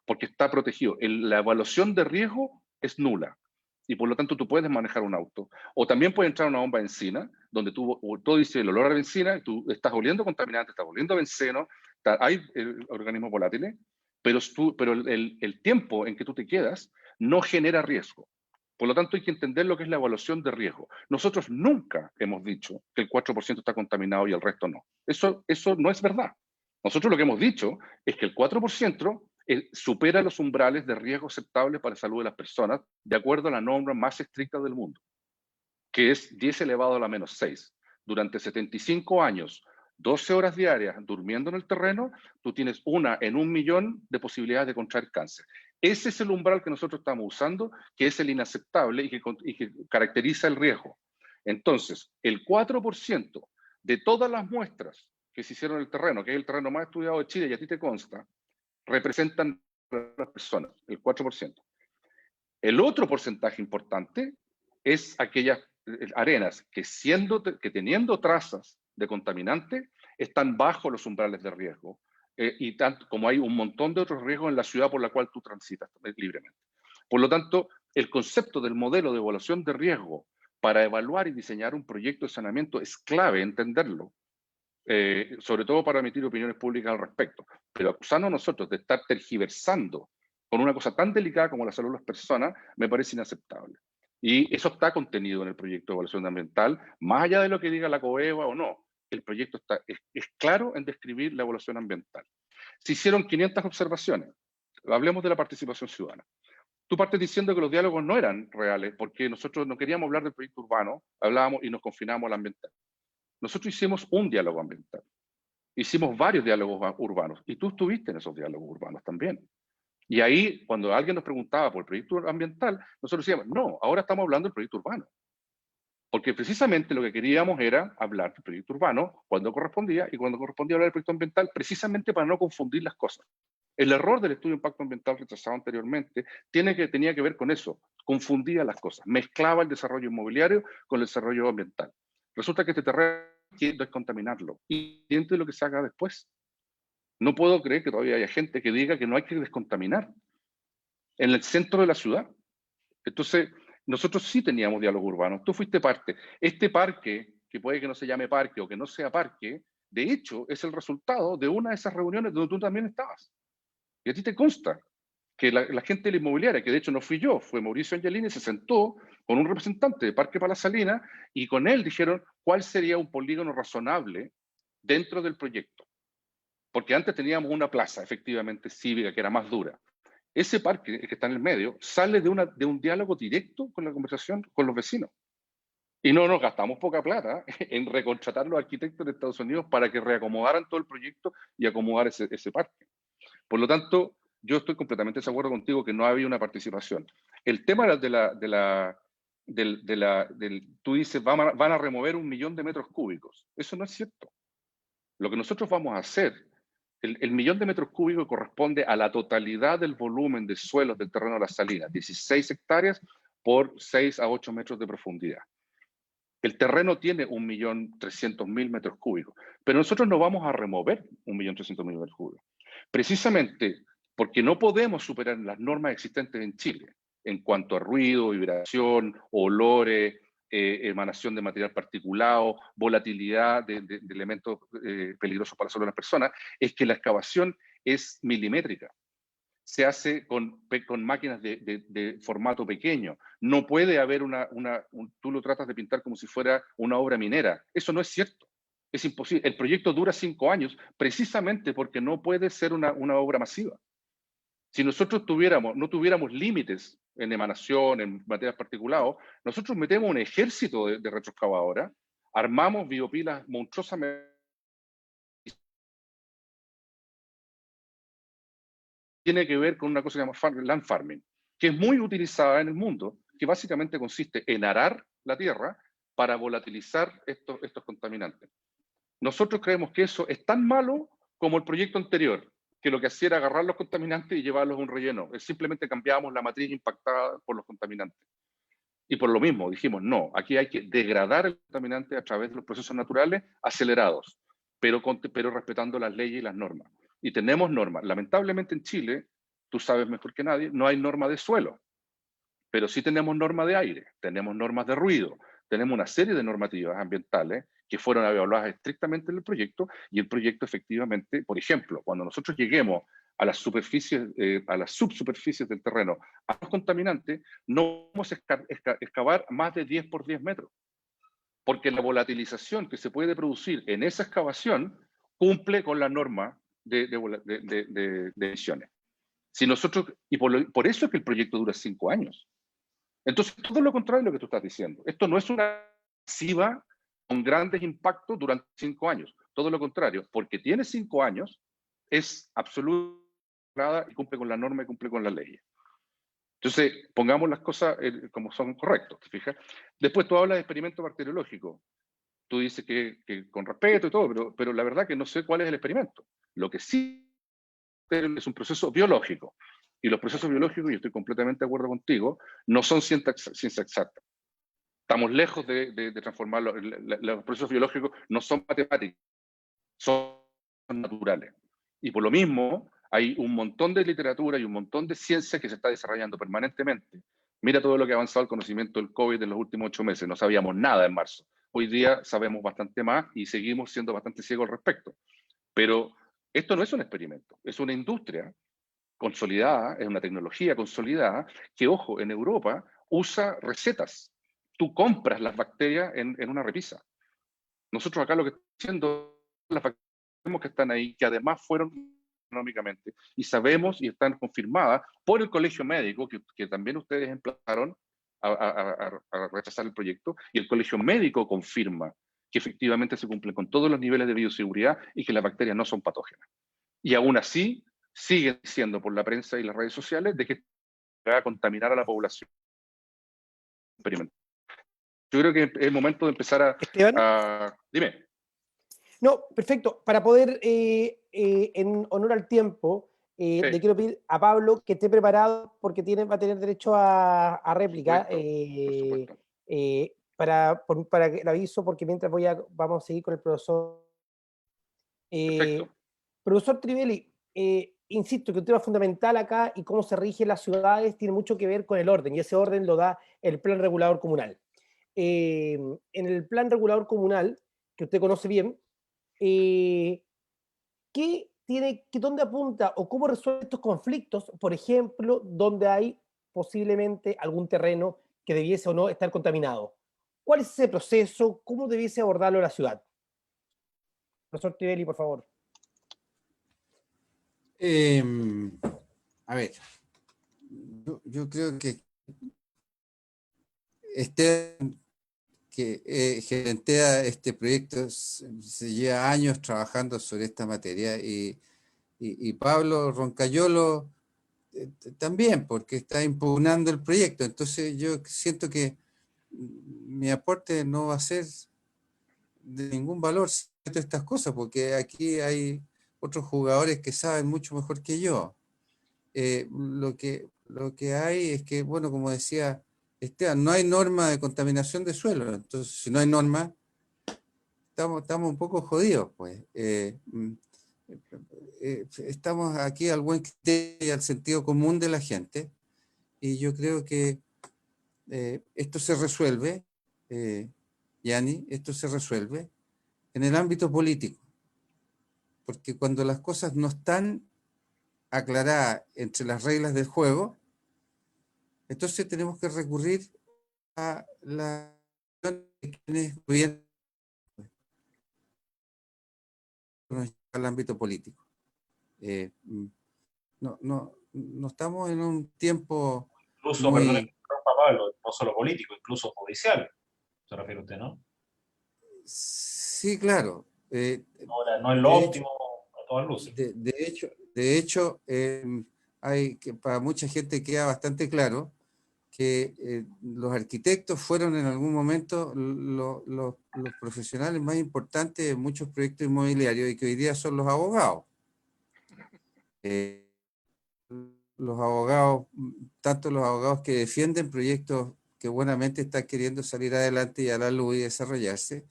porque está protegido. La evaluación de riesgo es nula, y por lo tanto tú puedes manejar un auto. O también puede entrar una bomba de benzina, donde todo dice el olor a benzina, y tú estás oliendo contaminante, estás oliendo benceno, hay organismos volátiles, pero el tiempo en que tú te quedas no genera riesgo. Por lo tanto, hay que entender lo que es la evaluación de riesgo. Nosotros nunca hemos dicho que el 4% está contaminado y el resto no. Eso no es verdad. Nosotros lo que hemos dicho es que el 4% supera los umbrales de riesgo aceptables para la salud de las personas, de acuerdo a la norma más estricta del mundo, que es 10 elevado a la menos 6. Durante 75 años, 12 horas diarias durmiendo en el terreno, tú tienes una en 1.000.000 de posibilidades de contraer cáncer. Ese es el umbral que nosotros estamos usando, que es el inaceptable y que caracteriza el riesgo. Entonces, el 4% de todas las muestras que se hicieron en el terreno, que es el terreno más estudiado de Chile y a ti te consta, representan a las personas, el 4%. El otro porcentaje importante es aquellas arenas que teniendo trazas de contaminante están bajo los umbrales de riesgo, y tanto como hay un montón de otros riesgos en la ciudad por la cual tú transitas libremente. Por lo tanto, el concepto del modelo de evaluación de riesgo para evaluar y diseñar un proyecto de saneamiento es clave entenderlo, sobre todo para emitir opiniones públicas al respecto. Pero acusarnos a nosotros de estar tergiversando con una cosa tan delicada como la salud de las personas me parece inaceptable. Y eso está contenido en el proyecto de evaluación ambiental, más allá de lo que diga la COEVA o no. El proyecto es claro en describir la evaluación ambiental. Se hicieron 500 observaciones. Hablemos de la participación ciudadana. Tú partes diciendo que los diálogos no eran reales porque nosotros no queríamos hablar del proyecto urbano, hablábamos y nos confinábamos al ambiental. Nosotros hicimos un diálogo ambiental. Hicimos varios diálogos urbanos y tú estuviste en esos diálogos urbanos también. Y ahí, cuando alguien nos preguntaba por el proyecto ambiental, nosotros decíamos, no, ahora estamos hablando del proyecto urbano. Porque precisamente lo que queríamos era hablar del proyecto urbano cuando correspondía, y cuando correspondía hablar del proyecto ambiental, precisamente para no confundir las cosas. El error del estudio de impacto ambiental rechazado anteriormente tenía que ver con eso, confundía las cosas, mezclaba el desarrollo inmobiliario con el desarrollo ambiental. Resulta que este terreno hay que descontaminarlo, y de lo que se haga después. No puedo creer que todavía haya gente que diga que no hay que descontaminar en el centro de la ciudad. Entonces, nosotros sí teníamos diálogo urbano. Tú fuiste parte. Este parque, que puede que no se llame parque o que no sea parque, de hecho, es el resultado de una de esas reuniones donde tú también estabas. Y a ti te consta que la gente de la inmobiliaria, que de hecho no fui yo, fue Mauricio Angelini, se sentó con un representante de Parque Palas Salinas y con él dijeron cuál sería un polígono razonable dentro del proyecto. Porque antes teníamos una plaza, efectivamente, cívica, que era más dura. Ese parque, que está en el medio, sale de un diálogo directo con la conversación con los vecinos. Y no nos gastamos poca plata en recontratar a los arquitectos de Estados Unidos para que reacomodaran todo el proyecto y acomodar ese parque. Por lo tanto, yo estoy completamente de acuerdo contigo que no había una participación. El tema tú dices, van a remover 1.000.000 de metros cúbicos. Eso no es cierto. Lo que nosotros vamos a hacer, el 1.000.000 de metros cúbicos corresponde a la totalidad del volumen de suelos del terreno de las Salinas, 16 hectáreas por 6 a 8 metros de profundidad. El terreno tiene 1.300.000 metros cúbicos, pero nosotros no vamos a remover 1.300.000 metros cúbicos. Precisamente porque no podemos superar las normas existentes en Chile en cuanto a ruido, vibración, olores, emanación de material particulado, volatilidad de elementos peligrosos para la salud de las personas, es que la excavación es milimétrica. Se hace con máquinas de formato pequeño. No puede haber tú lo tratas de pintar como si fuera una obra minera. Eso no es cierto. Es imposible. El proyecto dura 5 años precisamente porque no puede ser una obra masiva. Si nosotros no tuviéramos límites en emanación, en materiales particulados, nosotros metemos un ejército de retroexcavadoras, armamos biopilas monstruosamente. Tiene que ver con una cosa que se llama land farming, que es muy utilizada en el mundo, que básicamente consiste en arar la tierra para volatilizar estos contaminantes. Nosotros creemos que eso es tan malo como el proyecto anterior, que lo que hacía era agarrar los contaminantes y llevarlos a un relleno. Simplemente cambiábamos la matriz impactada por los contaminantes. Y por lo mismo dijimos, no, aquí hay que degradar el contaminante a través de los procesos naturales acelerados, pero respetando las leyes y las normas. Y tenemos normas. Lamentablemente en Chile, tú sabes mejor que nadie, no hay norma de suelo, pero sí tenemos norma de aire, tenemos normas de ruido, tenemos una serie de normativas ambientales que fueron evaluadas estrictamente en el proyecto, y el proyecto efectivamente, por ejemplo, cuando nosotros lleguemos a las superficies, a las subsuperficies del terreno, a los contaminantes, no vamos a excavar más de 10 por 10 metros, porque la volatilización que se puede producir en esa excavación cumple con la norma de emisiones. Si nosotros, y por eso es que el proyecto dura 5 años. Entonces, todo lo contrario de lo que tú estás diciendo. Esto no es una masiva con grandes impactos durante 5 años. Todo lo contrario, porque tiene 5 años, es absoluta y cumple con la norma y cumple con las leyes. Entonces, pongamos las cosas como son correctos, ¿te fijas? Después tú hablas de experimento bacteriológico. Tú dices que con respeto y todo, pero la verdad que no sé cuál es el experimento. Lo que sí es un proceso biológico. Y los procesos biológicos, y estoy completamente de acuerdo contigo, no son ciencia exacta. Estamos lejos de transformarlo. Los procesos biológicos no son matemáticos, son naturales. Y por lo mismo, hay un montón de literatura y un montón de ciencia que se está desarrollando permanentemente. Mira todo lo que ha avanzado el conocimiento del COVID en los últimos 8 meses. No sabíamos nada en marzo. Hoy día sabemos bastante más y seguimos siendo bastante ciegos al respecto. Pero esto no es un experimento, es una industria consolidada, es una tecnología consolidada que, ojo, en Europa usa recetas. Tú compras las bacterias en una repisa. Nosotros acá lo que estamos haciendo, las bacterias que están ahí, que además fueron económicamente, y sabemos y están confirmadas por el colegio médico, que también ustedes emplazaron a rechazar el proyecto, y el colegio médico confirma que efectivamente se cumplen con todos los niveles de bioseguridad y que las bacterias no son patógenas. Y aún así, siguen diciendo por la prensa y las redes sociales de que va a contaminar a la población. Yo creo que es el momento de empezar Esteban. Dime. No, perfecto. Para poder, en honor al tiempo, Sí. le quiero pedir a Pablo que esté preparado porque va a tener derecho a réplica. Por supuesto. Para que le aviso, porque mientras vamos a seguir con el profesor. Perfecto. Profesor Trivelli, insisto que un tema fundamental acá y cómo se rigen las ciudades tiene mucho que ver con el orden, y ese orden lo da el plan regulador comunal. En el plan regulador comunal, que usted conoce bien, ¿dónde apunta o cómo resuelve estos conflictos? Por ejemplo, donde hay posiblemente algún terreno que debiese o no estar contaminado. ¿Cuál es ese proceso? ¿Cómo debiese abordarlo la ciudad? Profesor Trivelli, por favor. A ver, yo creo que que gerentea este proyecto se lleva años trabajando sobre esta materia y Pablo Roncayolo también, porque está impugnando el proyecto. Entonces yo siento que mi aporte no va a ser de ningún valor cierto estas cosas, porque aquí hay otros jugadores que saben mucho mejor que yo. Lo que hay es que, bueno, como decía Esteban, no hay norma de contaminación de suelo. Entonces, si no hay norma, estamos un poco jodidos, pues. Estamos aquí al buen criterio y al sentido común de la gente, y yo creo que esto se resuelve, Yanni, esto se resuelve en el ámbito político, porque cuando las cosas no están aclaradas entre las reglas del juego, entonces tenemos que recurrir a la quienes gobiernan al ámbito político. No estamos en un tiempo Incluso, perdón, Pablo, no solo político, incluso judicial, se refiere usted, ¿no? Sí, claro. No es lo óptimo a todas luces. De hecho, hay que para mucha gente queda bastante claro que los arquitectos fueron en algún momento los profesionales más importantes de muchos proyectos inmobiliarios y que hoy día son los abogados. Los abogados, tanto los abogados que defienden proyectos que buenamente están queriendo salir adelante y a la luz y desarrollarse,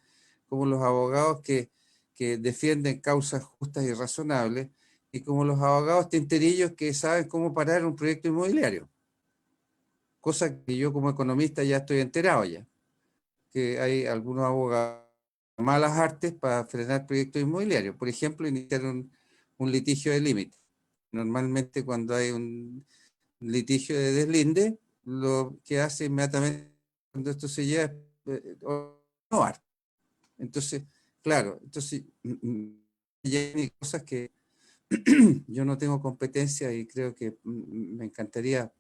como los abogados que defienden causas justas y razonables, y como los abogados tinterillos que saben cómo parar un proyecto inmobiliario. Cosa que yo como economista ya estoy enterado ya, que hay algunos abogados malas artes para frenar proyectos inmobiliarios. Por ejemplo, iniciar un litigio de límite. Normalmente cuando hay un litigio de deslinde, lo que hace inmediatamente cuando esto se lleva es renovar. Entonces, claro, ya hay cosas que yo no tengo competencia y creo que me encantaría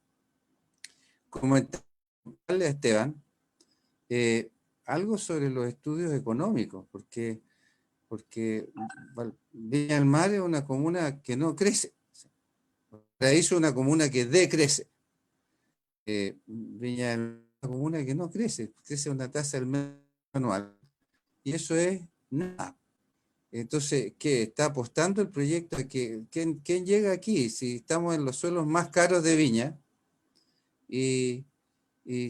comentarle a Esteban algo sobre los estudios económicos, porque porque Viña del Mar es una comuna que no crece. Valparaíso es una comuna que decrece. Viña del Mar es una comuna que no crece, crece a una tasa del medio anual. Y eso es nada. Entonces, ¿qué? ¿Está apostando el proyecto a que quién llega aquí? Si estamos en los suelos más caros de Viña, y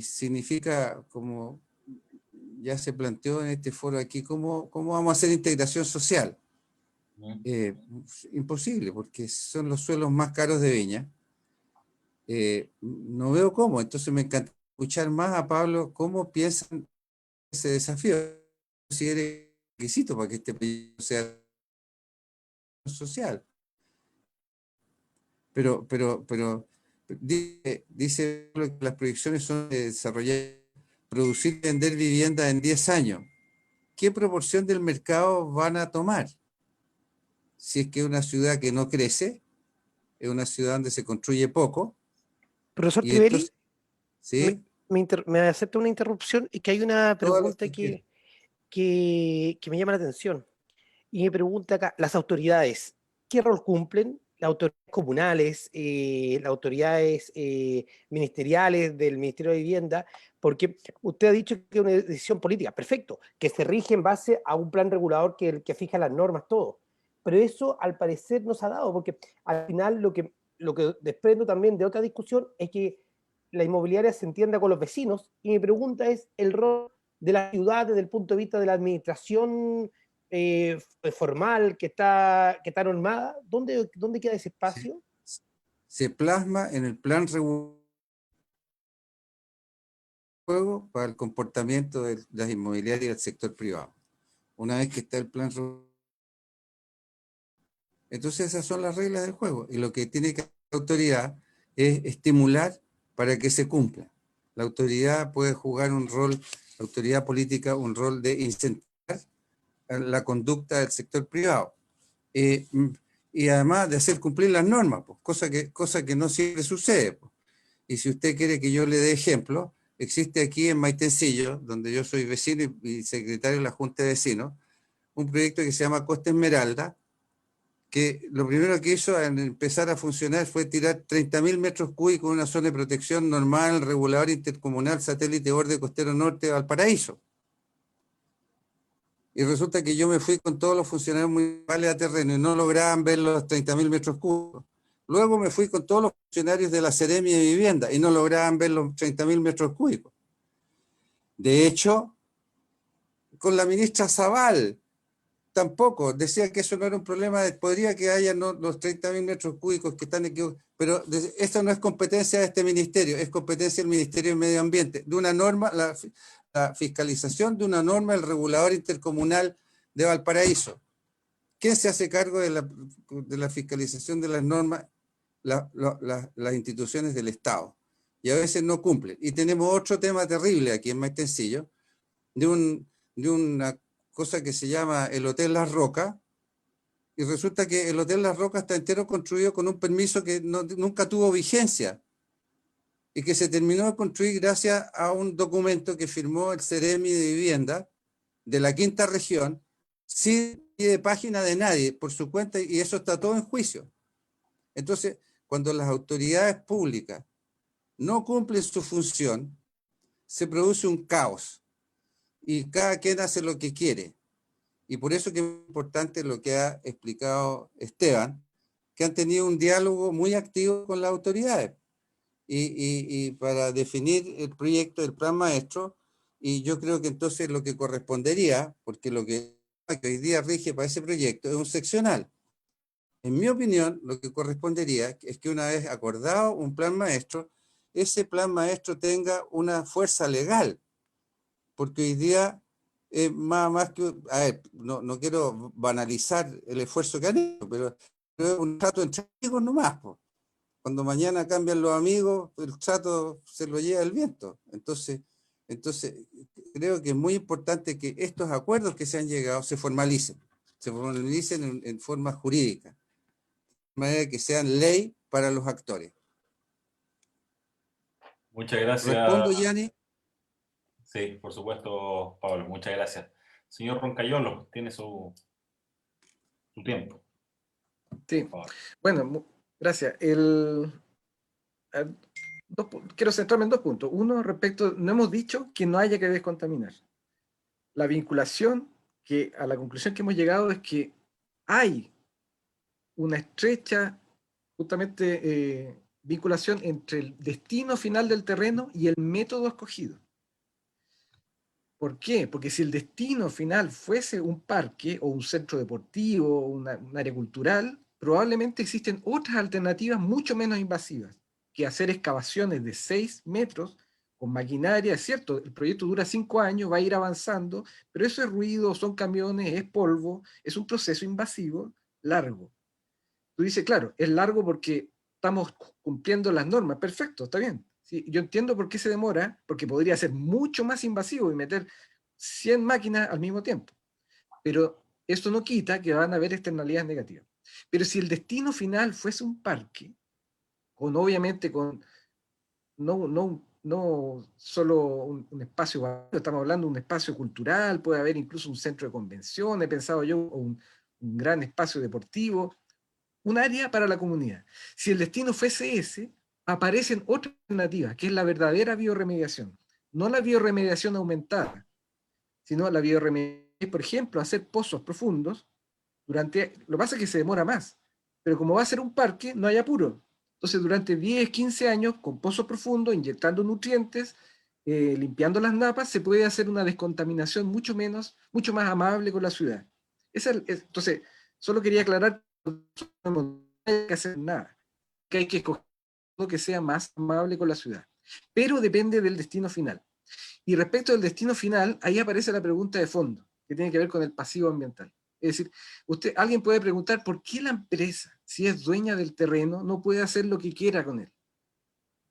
significa, como ya se planteó en este foro aquí, ¿cómo vamos a hacer integración social? Imposible, porque son los suelos más caros de Viña. No veo cómo, entonces me encanta escuchar más a Pablo cómo piensan ese desafío, si eres requisito para que este proyecto sea social. Pero dice que las proyecciones son de desarrollar, producir y vender vivienda en 10 años. ¿Qué proporción del mercado van a tomar? Si es que es una ciudad que no crece, es una ciudad donde se construye poco. Profesor Y Tiberi, entonces, ¿sí? me acepta una interrupción y que hay una Todas las pregunta que quieras. que me llama la atención. Y me pregunta acá, las autoridades, ¿qué rol cumplen? Las autoridades comunales, las autoridades ministeriales del Ministerio de Vivienda, porque usted ha dicho que es una decisión política, perfecto, que se rige en base a un plan regulador que fija las normas, todo. Pero eso al parecer no se ha dado, porque al final lo que desprendo también de otra discusión es que la inmobiliaria se entienda con los vecinos, y mi pregunta es el rol de la ciudad desde el punto de vista de la administración formal que está normada. ¿Dónde queda ese espacio? Se plasma en el plan regulador para el comportamiento de las inmobiliarias y del sector privado. Una vez que está el plan regulador, entonces esas son las reglas del juego. Y lo que tiene que hacer la autoridad es estimular para que se cumpla. La autoridad puede jugar un rol, la autoridad política, un rol de incentivar la conducta del sector privado. Y además de hacer cumplir las normas, pues, cosa que no siempre sucede. Pues. Y si usted quiere que yo le dé ejemplo, existe aquí en Maitencillo, donde yo soy vecino y secretario de la Junta de Vecinos, un proyecto que se llama Costa Esmeralda, que lo primero que hizo al empezar a funcionar fue tirar 30.000 metros cúbicos en una zona de protección normal, regulador intercomunal, satélite borde costero norte de Valparaíso. Y resulta que yo me fui con todos los funcionarios municipales a terreno y no lograban ver los 30.000 metros cúbicos. Luego me fui con todos los funcionarios de la Seremi de Vivienda y no lograban ver los 30.000 metros cúbicos. De hecho, con la ministra Zaval, tampoco, decía que eso no era un problema, podría que haya los 30.000 metros cúbicos que están equivocados, pero esto no es competencia de este ministerio, es competencia del Ministerio de Medio Ambiente, de una norma, la fiscalización de una norma del regulador intercomunal de Valparaíso. ¿Quién se hace cargo de la fiscalización de las normas? Las instituciones del Estado. Y a veces no cumplen. Y tenemos otro tema terrible aquí en Maitencillo, de una cosa que se llama el Hotel Las Rocas, y resulta que el Hotel Las Rocas está entero construido con un permiso que nunca tuvo vigencia, y que se terminó de construir gracias a un documento que firmó el Ceremi de Vivienda de la quinta región, sin pie de página de nadie, por su cuenta, y eso está todo en juicio. Entonces, cuando las autoridades públicas no cumplen su función, se produce un caos, y cada quien hace lo que quiere. Y por eso que es importante lo que ha explicado Esteban, que han tenido un diálogo muy activo con las autoridades y para definir el proyecto del plan maestro. Y yo creo que entonces lo que correspondería, porque lo que hoy día rige para ese proyecto es un seccional. En mi opinión, lo que correspondería es que una vez acordado un plan maestro, ese plan maestro tenga una fuerza legal, porque hoy día más que, a ver, no quiero banalizar el esfuerzo que han hecho, pero es un trato entre amigos nomás, pues. Cuando mañana cambian los amigos, el trato se lo lleva el viento. Entonces, creo que es muy importante que estos acuerdos que se han llegado se formalicen en forma jurídica, de manera que sean ley para los actores. Muchas gracias. ¿Respondo, Yanni? Sí, por supuesto, Pablo, muchas gracias. Señor Roncayolo, tiene su tu tiempo. Sí, Por favor. bueno, gracias. Quiero centrarme en 2 puntos. Uno, respecto, no hemos dicho que no haya que descontaminar. La vinculación, a la conclusión que hemos llegado es que hay una estrecha, justamente, vinculación entre el destino final del terreno y el método escogido. ¿Por qué? Porque si el destino final fuese un parque o un centro deportivo o un área cultural, probablemente existen otras alternativas mucho menos invasivas que hacer excavaciones de 6 metros con maquinaria. Es cierto, el proyecto dura 5 años, va a ir avanzando, pero eso es ruido, son camiones, es polvo, es un proceso invasivo largo. Tú dices, claro, es largo porque estamos cumpliendo las normas. Perfecto, está bien. Sí, yo entiendo por qué se demora, porque podría ser mucho más invasivo y meter 100 máquinas al mismo tiempo. Pero esto no quita que van a haber externalidades negativas. Pero si el destino final fuese un parque, obviamente con no solo un espacio vacío, estamos hablando de un espacio cultural, puede haber incluso un centro de convención, he pensado yo, o un gran espacio deportivo, un área para la comunidad. Si el destino fuese ese, aparecen otras alternativas, que es la verdadera bioremediación. No la bioremediación aumentada, sino la bioremediación, por ejemplo, hacer pozos profundos. Lo que pasa es que se demora más, pero como va a ser un parque, no hay apuro. Entonces, durante 10, 15 años, con pozos profundos, inyectando nutrientes, limpiando las napas, se puede hacer una descontaminación mucho más amable con la ciudad. Entonces, solo quería aclarar no hay que hacer nada, que hay que escoger algo que sea más amable con la ciudad. Pero depende del destino final. Y respecto del destino final, ahí aparece la pregunta de fondo, que tiene que ver con el pasivo ambiental. Es decir, alguien puede preguntar por qué la empresa, si es dueña del terreno, no puede hacer lo que quiera con él.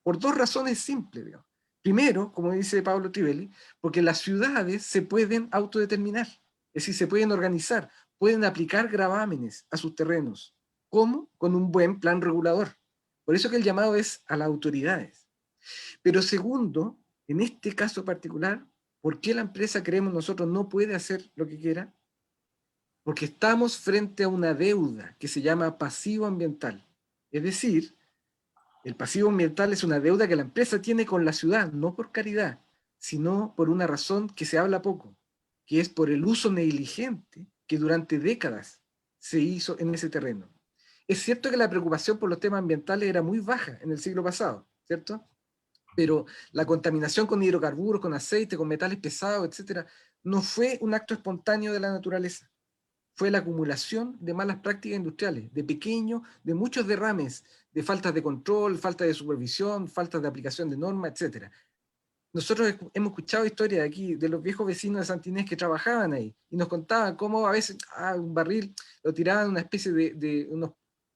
Por 2 razones simples, digamos. Primero, como dice Pablo Trivelli, porque las ciudades se pueden autodeterminar, es decir, se pueden organizar, pueden aplicar gravámenes a sus terrenos. ¿Cómo? Con un buen plan regulador. Por eso que el llamado es a las autoridades. Pero segundo, en este caso particular, ¿por qué la empresa, creemos nosotros, no puede hacer lo que quiera? Porque estamos frente a una deuda que se llama pasivo ambiental. Es decir, el pasivo ambiental es una deuda que la empresa tiene con la ciudad, no por caridad, sino por una razón que se habla poco, que es por el uso negligente que durante décadas se hizo en ese terreno. Es cierto que la preocupación por los temas ambientales era muy baja en el siglo pasado, ¿cierto? Pero la contaminación con hidrocarburos, con aceite, con metales pesados, etcétera, no fue un acto espontáneo de la naturaleza. Fue la acumulación de malas prácticas industriales, de muchos derrames, de faltas de control, falta de supervisión, falta de aplicación de normas, etcétera. Nosotros hemos escuchado historias de aquí, de los viejos vecinos de Santinés que trabajaban ahí, y nos contaban cómo a veces un barril lo tiraban en una especie de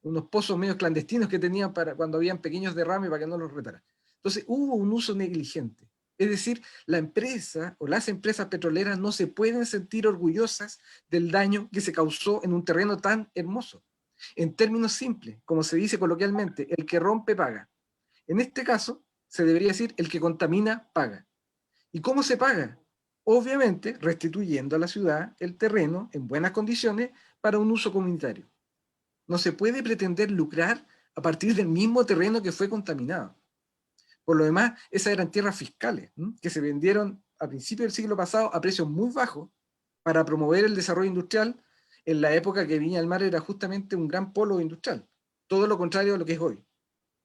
unos pozos medio clandestinos que tenían para cuando habían pequeños derrames para que no los retaran. Entonces hubo un uso negligente. Es decir, la empresa o las empresas petroleras no se pueden sentir orgullosas del daño que se causó en un terreno tan hermoso. En términos simples, como se dice coloquialmente, el que rompe paga. En este caso, se debería decir el que contamina paga. ¿Y cómo se paga? Obviamente, restituyendo a la ciudad el terreno en buenas condiciones para un uso comunitario. No se puede pretender lucrar a partir del mismo terreno que fue contaminado. Por lo demás, esas eran tierras fiscales, que se vendieron a principios del siglo pasado a precios muy bajos para promover el desarrollo industrial en la época que Viña del Mar era justamente un gran polo industrial. Todo lo contrario a lo que es hoy.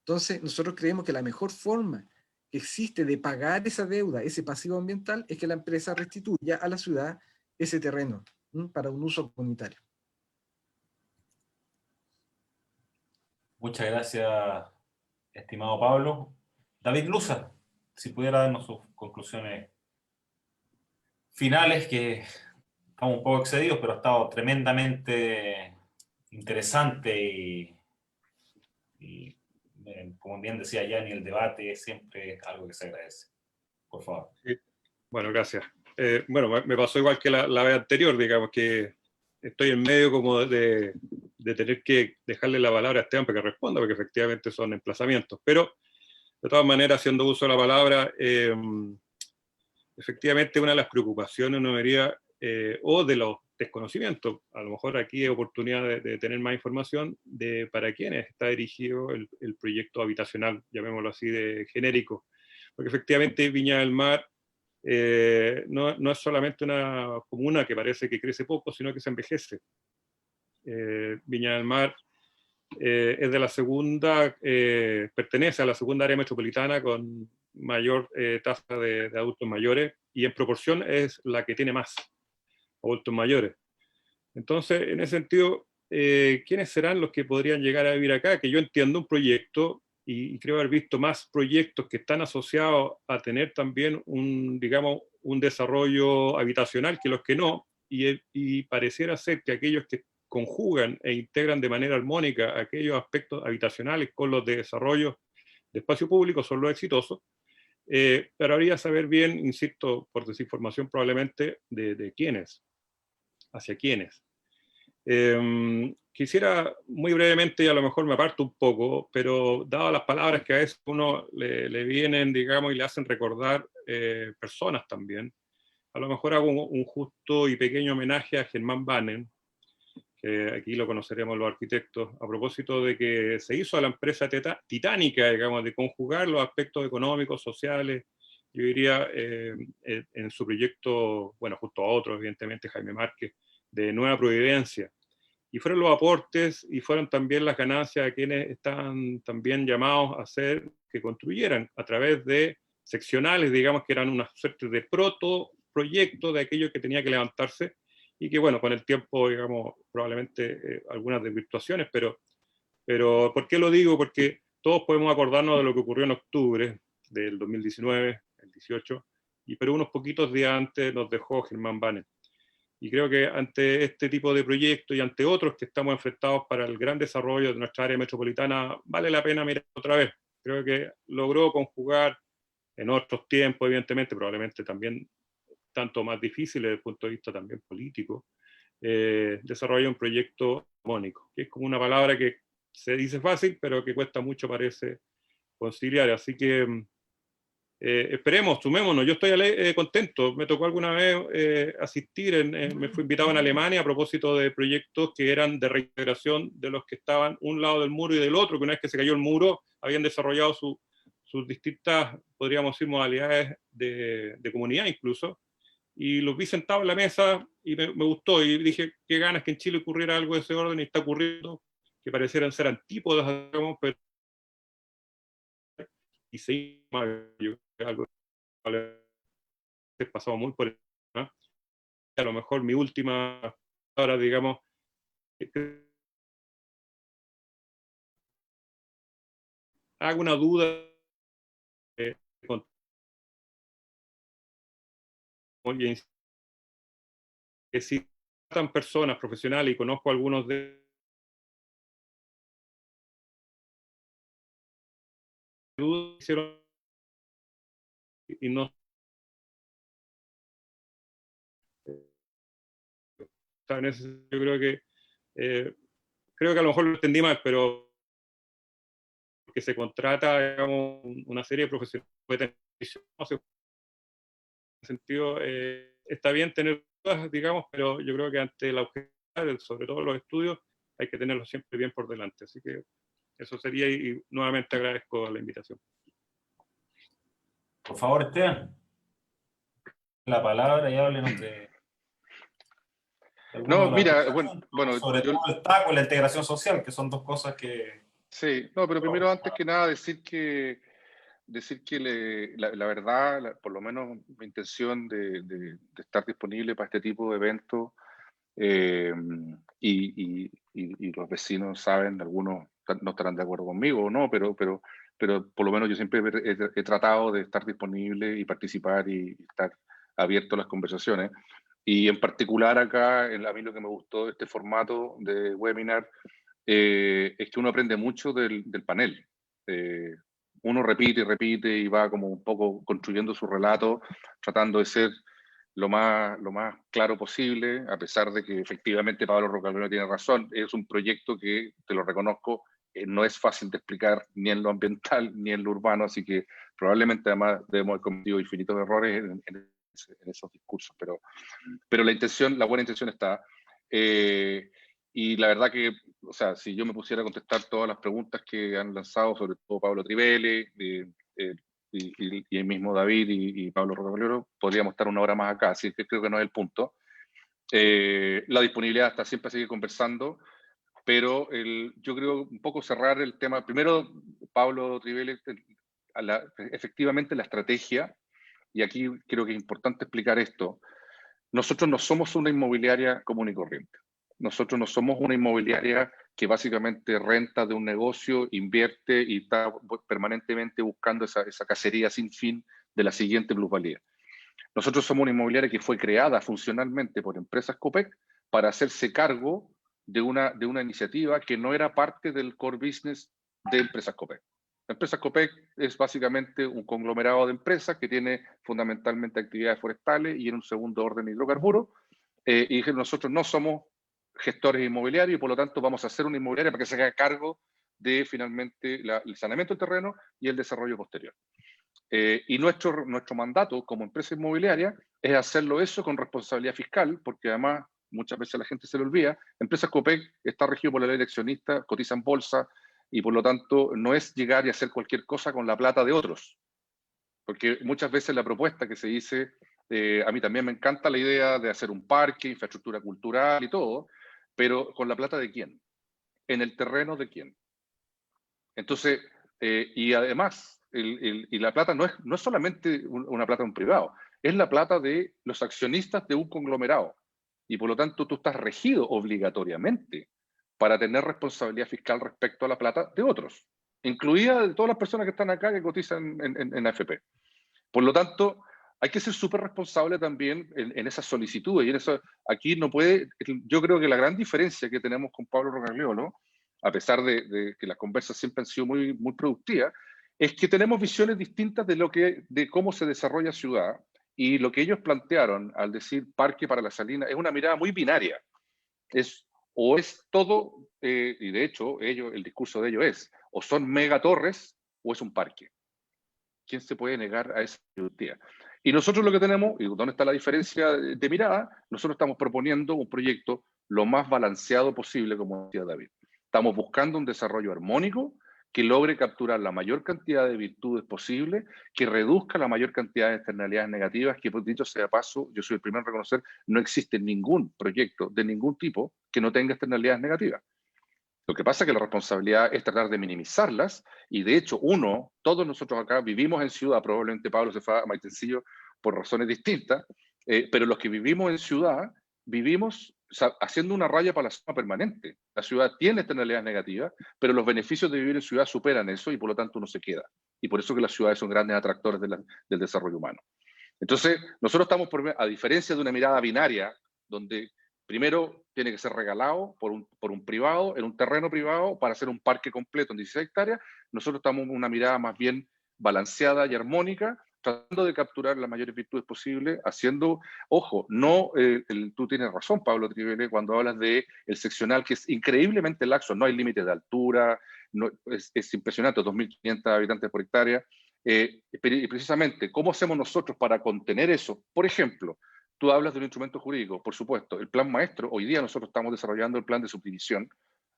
Entonces, nosotros creemos que la mejor forma que existe de pagar esa deuda, ese pasivo ambiental, es que la empresa restituya a la ciudad ese terreno para un uso comunitario. Muchas gracias, estimado Pablo. David Luza, si pudiera darnos sus conclusiones finales, que estamos un poco excedidos, pero ha estado tremendamente interesante y como bien decía Yanni, el debate siempre es algo que se agradece. Por favor. Sí. Bueno, gracias. Bueno, me pasó igual que la vez anterior, digamos que estoy en medio como de tener que dejarle la palabra a Esteban para que responda, porque efectivamente son emplazamientos. Pero, de todas maneras, haciendo uso de la palabra, efectivamente una de las preocupaciones, uno diría, o de los desconocimiento. A lo mejor aquí hay oportunidad de tener más información de para quiénes está dirigido el proyecto habitacional, llamémoslo así, de genérico. Porque efectivamente Viña del Mar no es solamente una comuna que parece que crece poco, sino que se envejece. Viña del Mar es de la segunda, pertenece a la segunda área metropolitana con mayor tasa de adultos mayores, y en proporción es la que tiene más adultos mayores. Entonces, en ese sentido, ¿quiénes serán los que podrían llegar a vivir acá? Que yo entiendo un proyecto, y creo haber visto más proyectos que están asociados a tener también digamos, un desarrollo habitacional que los que no, y pareciera ser que aquellos que conjugan e integran de manera armónica aquellos aspectos habitacionales con los de desarrollo de espacio público son los exitosos. Pero habría que saber bien, insisto, por desinformación probablemente, de quiénes, hacia quiénes. Quisiera muy brevemente, y a lo mejor me aparto un poco, pero dadas las palabras que a veces uno le vienen, digamos, y le hacen recordar personas también, a lo mejor hago un justo y pequeño homenaje a Germán Bannen, que aquí lo conoceremos los arquitectos, a propósito de que se hizo a la empresa titánica, digamos, de conjugar los aspectos económicos, sociales, yo diría, en su proyecto, bueno, junto a otros, evidentemente, Jaime Márquez, de Nueva Providencia. Y fueron los aportes y fueron también las ganancias a quienes estaban también llamados a hacer que construyeran a través de seccionales, digamos, que eran una suerte de protoproyecto de aquello que tenía que levantarse, y que, bueno, con el tiempo, digamos, probablemente algunas desvirtuaciones, pero ¿por qué lo digo? Porque todos podemos acordarnos de lo que ocurrió en octubre del 2019, el 18, pero unos poquitos días antes nos dejó Germán Bannen. Y creo que ante este tipo de proyectos y ante otros que estamos enfrentados para el gran desarrollo de nuestra área metropolitana, vale la pena mirar otra vez. Creo que logró conjugar en otros tiempos, evidentemente, probablemente también tanto más difíciles desde el punto de vista también político, desarrolla un proyecto armónico, que es como una palabra que se dice fácil, pero que cuesta mucho, parece, conciliar. Así que esperemos, sumémonos. Yo estoy contento. Me tocó alguna vez asistir, me fui invitado en Alemania a propósito de proyectos que eran de reintegración de los que estaban un lado del muro y del otro, que una vez que se cayó el muro habían desarrollado sus distintas, podríamos decir, modalidades de comunidad incluso, y los vi sentados en la mesa y me gustó, y dije, qué ganas que en Chile ocurriera algo de ese orden, y está ocurriendo, que parecieran ser antípodas, digamos, pero y se algo que pasamos muy por encima. A lo mejor mi última palabra, digamos, hago una duda que si tratan personas profesionales, y conozco algunos de hicieron y no, yo creo que a lo mejor lo entendí mal, pero que se contrata, digamos, una serie de profesionales, en ese sentido, está bien tener dudas, digamos, pero yo creo que ante la objetividad, sobre todo los estudios, hay que tenerlos siempre bien por delante. Así que eso sería, y nuevamente agradezco la invitación. Por favor, Esteban, la palabra y háblenos de No, algunos de mira, los bueno, sobre todo el TAC o la integración social, que son dos cosas que... sí, no, pero primero, antes que nada, decir que la verdad, por lo menos mi intención de estar disponible para este tipo de eventos, y los vecinos saben, algunos no estarán de acuerdo conmigo o no, pero por lo menos yo siempre he tratado de estar disponible y participar y estar abierto a las conversaciones. Y en particular acá, a mí lo que me gustó de este formato de webinar es que uno aprende mucho del panel. Uno repite y repite y va como un poco construyendo su relato, tratando de ser lo más claro posible, a pesar de que efectivamente Pablo Rocabruna tiene razón. Es un proyecto que, te lo reconozco, no es fácil de explicar ni en lo ambiental ni en lo urbano, así que probablemente además debemos haber cometido infinitos errores en ese en esos discursos, pero la buena intención está. Y la verdad que, o sea, si yo me pusiera a contestar todas las preguntas que han lanzado, sobre todo Pablo Trivele, y el mismo David y Pablo Rocagliolo, podríamos estar una hora más acá, así que creo que no es el punto. La disponibilidad está siempre a seguir conversando, pero yo creo un poco cerrar el tema. Primero, Pablo Trivele, efectivamente la estrategia, y aquí creo que es importante explicar esto, nosotros no somos una inmobiliaria común y corriente. Nosotros no somos una inmobiliaria que básicamente renta de un negocio, invierte y está permanentemente buscando esa cacería sin fin de la siguiente plusvalía. Nosotros somos una inmobiliaria que fue creada funcionalmente por empresas Copec para hacerse cargo de una iniciativa que no era parte del core business de empresas Copec. Empresas Copec es básicamente un conglomerado de empresas que tiene fundamentalmente actividades forestales y en un segundo orden hidrocarburos. Y nosotros no somos gestores inmobiliarios y por lo tanto vamos a hacer una inmobiliaria para que se haga cargo de finalmente el saneamiento del terreno y el desarrollo posterior. Y nuestro mandato como empresa inmobiliaria es hacerlo eso con responsabilidad fiscal, porque además muchas veces la gente se lo olvida. Empresas Copec está regido por la ley de accionistas, cotiza en bolsa y por lo tanto no es llegar y hacer cualquier cosa con la plata de otros. Porque muchas veces la propuesta que se dice, a mí también me encanta la idea de hacer un parque, infraestructura cultural y todo, pero ¿con la plata de quién? ¿En el terreno de quién? Entonces, y además, y la plata no es solamente una plata de un privado, es la plata de los accionistas de un conglomerado. Y por lo tanto, tú estás regido obligatoriamente para tener responsabilidad fiscal respecto a la plata de otros, incluida de todas las personas que están acá que cotizan en AFP. Por lo tanto, hay que ser súper responsable también en esas solicitudes. Y en eso, aquí no puede, yo creo que la gran diferencia que tenemos con Pablo Rocagliolo, a pesar de que las conversas siempre han sido muy, muy productivas, es que tenemos visiones distintas de cómo se desarrolla ciudad, y lo que ellos plantearon al decir parque para la Salina es una mirada muy binaria. O es todo, y de hecho el discurso de ellos es, o son megatorres o es un parque. ¿Quién se puede negar a esa idea? Y nosotros lo que tenemos, y dónde está la diferencia de mirada, nosotros estamos proponiendo un proyecto lo más balanceado posible, como decía David. Estamos buscando un desarrollo armónico que logre capturar la mayor cantidad de virtudes posible, que reduzca la mayor cantidad de externalidades negativas, que, por dicho sea paso, yo soy el primero en reconocer, no existe ningún proyecto de ningún tipo que no tenga externalidades negativas. Lo que pasa es que la responsabilidad es tratar de minimizarlas, y de hecho todos nosotros acá vivimos en ciudad, probablemente Pablo se fue a Maitencillo por razones distintas, pero los que vivimos en ciudad, vivimos haciendo una raya para la zona permanente. La ciudad tiene externalidades negativas, pero los beneficios de vivir en ciudad superan eso y por lo tanto uno se queda. Y por eso que las ciudades son grandes atractores del desarrollo humano. Entonces, nosotros estamos, a diferencia de una mirada binaria, donde primero tiene que ser regalado por un privado, en un terreno privado, para hacer un parque completo en 16 hectáreas. Nosotros estamos en una mirada más bien balanceada y armónica, tratando de capturar las mayores virtudes posibles, haciendo, ojo, tú tienes razón, Pablo Trivele, cuando hablas de el seccional, que es increíblemente laxo, no hay límite de altura, es impresionante, 2.500 habitantes por hectárea. Y precisamente, ¿cómo hacemos nosotros para contener eso? Por ejemplo, tú hablas de un instrumento jurídico, por supuesto, el plan maestro, hoy día nosotros estamos desarrollando el plan de subdivisión,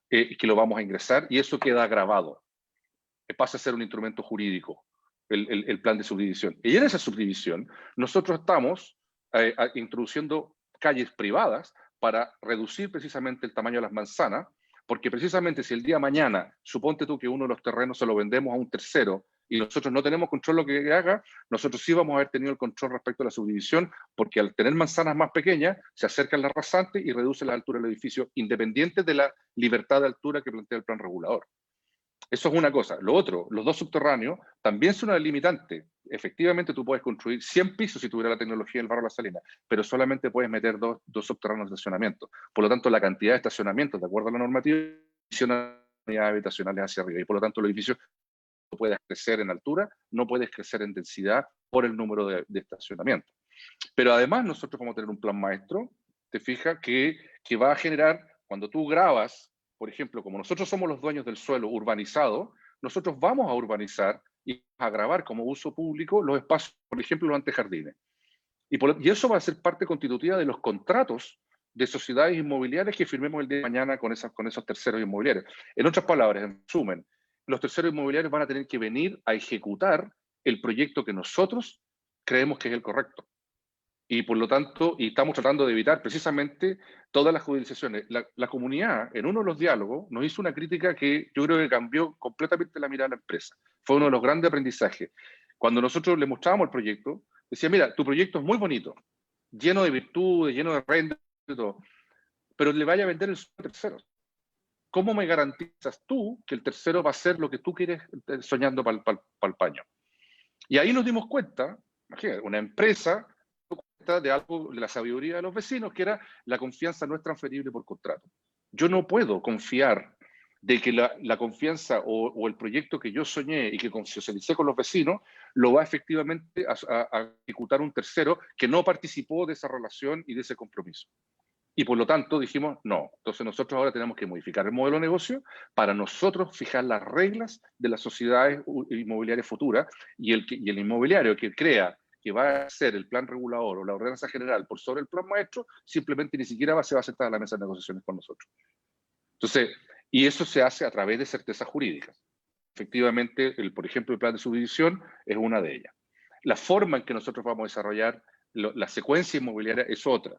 que lo vamos a ingresar, y eso queda grabado. Pasa a ser un instrumento jurídico, el plan de subdivisión. Y en esa subdivisión, nosotros estamos introduciendo calles privadas para reducir precisamente el tamaño de las manzanas, porque precisamente si el día de mañana, suponte tú que uno de los terrenos se lo vendemos a un tercero, y nosotros no tenemos control de lo que haga, nosotros sí vamos a haber tenido el control respecto a la subdivisión, porque al tener manzanas más pequeñas, se acercan las rasantes y reduce la altura del edificio, independiente de la libertad de altura que plantea el plan regulador. Eso es una cosa. Lo otro, los dos subterráneos también son una limitante. Efectivamente, tú puedes construir 100 pisos si tuviera la tecnología del barrio La Salina, pero solamente puedes meter dos subterráneos de estacionamiento. Por lo tanto, la cantidad de estacionamientos, de acuerdo a la normativa, funciona unidades habitacionales hacia arriba. Y por lo tanto, los edificios no puedes crecer en altura, no puedes crecer en densidad por el número de estacionamientos. Pero además, nosotros vamos a tener un plan maestro, te fijas, que va a generar, cuando tú grabas, por ejemplo, como nosotros somos los dueños del suelo urbanizado, nosotros vamos a urbanizar y a grabar como uso público los espacios, por ejemplo, los antejardines. Y eso va a ser parte constitutiva de los contratos de sociedades inmobiliarias que firmemos el día de mañana con esos terceros inmobiliarios. En otras palabras, en resumen, los terceros inmobiliarios van a tener que venir a ejecutar el proyecto que nosotros creemos que es el correcto. Y por lo tanto, y estamos tratando de evitar precisamente todas las judicializaciones. La comunidad, en uno de los diálogos, nos hizo una crítica que yo creo que cambió completamente la mirada de la empresa. Fue uno de los grandes aprendizajes. Cuando nosotros le mostrábamos el proyecto, decía, mira, tu proyecto es muy bonito, lleno de virtudes, lleno de render y todo, pero le vaya a vender el sueño a terceros. ¿Cómo me garantizas tú que el tercero va a hacer lo que tú quieres soñando para el paño? Y ahí nos dimos cuenta, imagínate, una empresa de algo, de la sabiduría de los vecinos, que era la confianza no es transferible por contrato. Yo no puedo confiar de que la confianza o el proyecto que yo soñé y que socialicé con los vecinos lo va efectivamente a ejecutar un tercero que no participó de esa relación y de ese compromiso. Y por lo tanto dijimos, no, entonces nosotros ahora tenemos que modificar el modelo de negocio para nosotros fijar las reglas de las sociedades inmobiliarias futuras y el inmobiliario que crea que va a ser el plan regulador o la ordenanza general por sobre el plan maestro, simplemente ni siquiera se va a sentar a la mesa de negociaciones con nosotros. Entonces, y eso se hace a través de certezas jurídicas. Efectivamente, por ejemplo, el plan de subdivisión es una de ellas. La forma en que nosotros vamos a desarrollar la secuencia inmobiliaria es otra.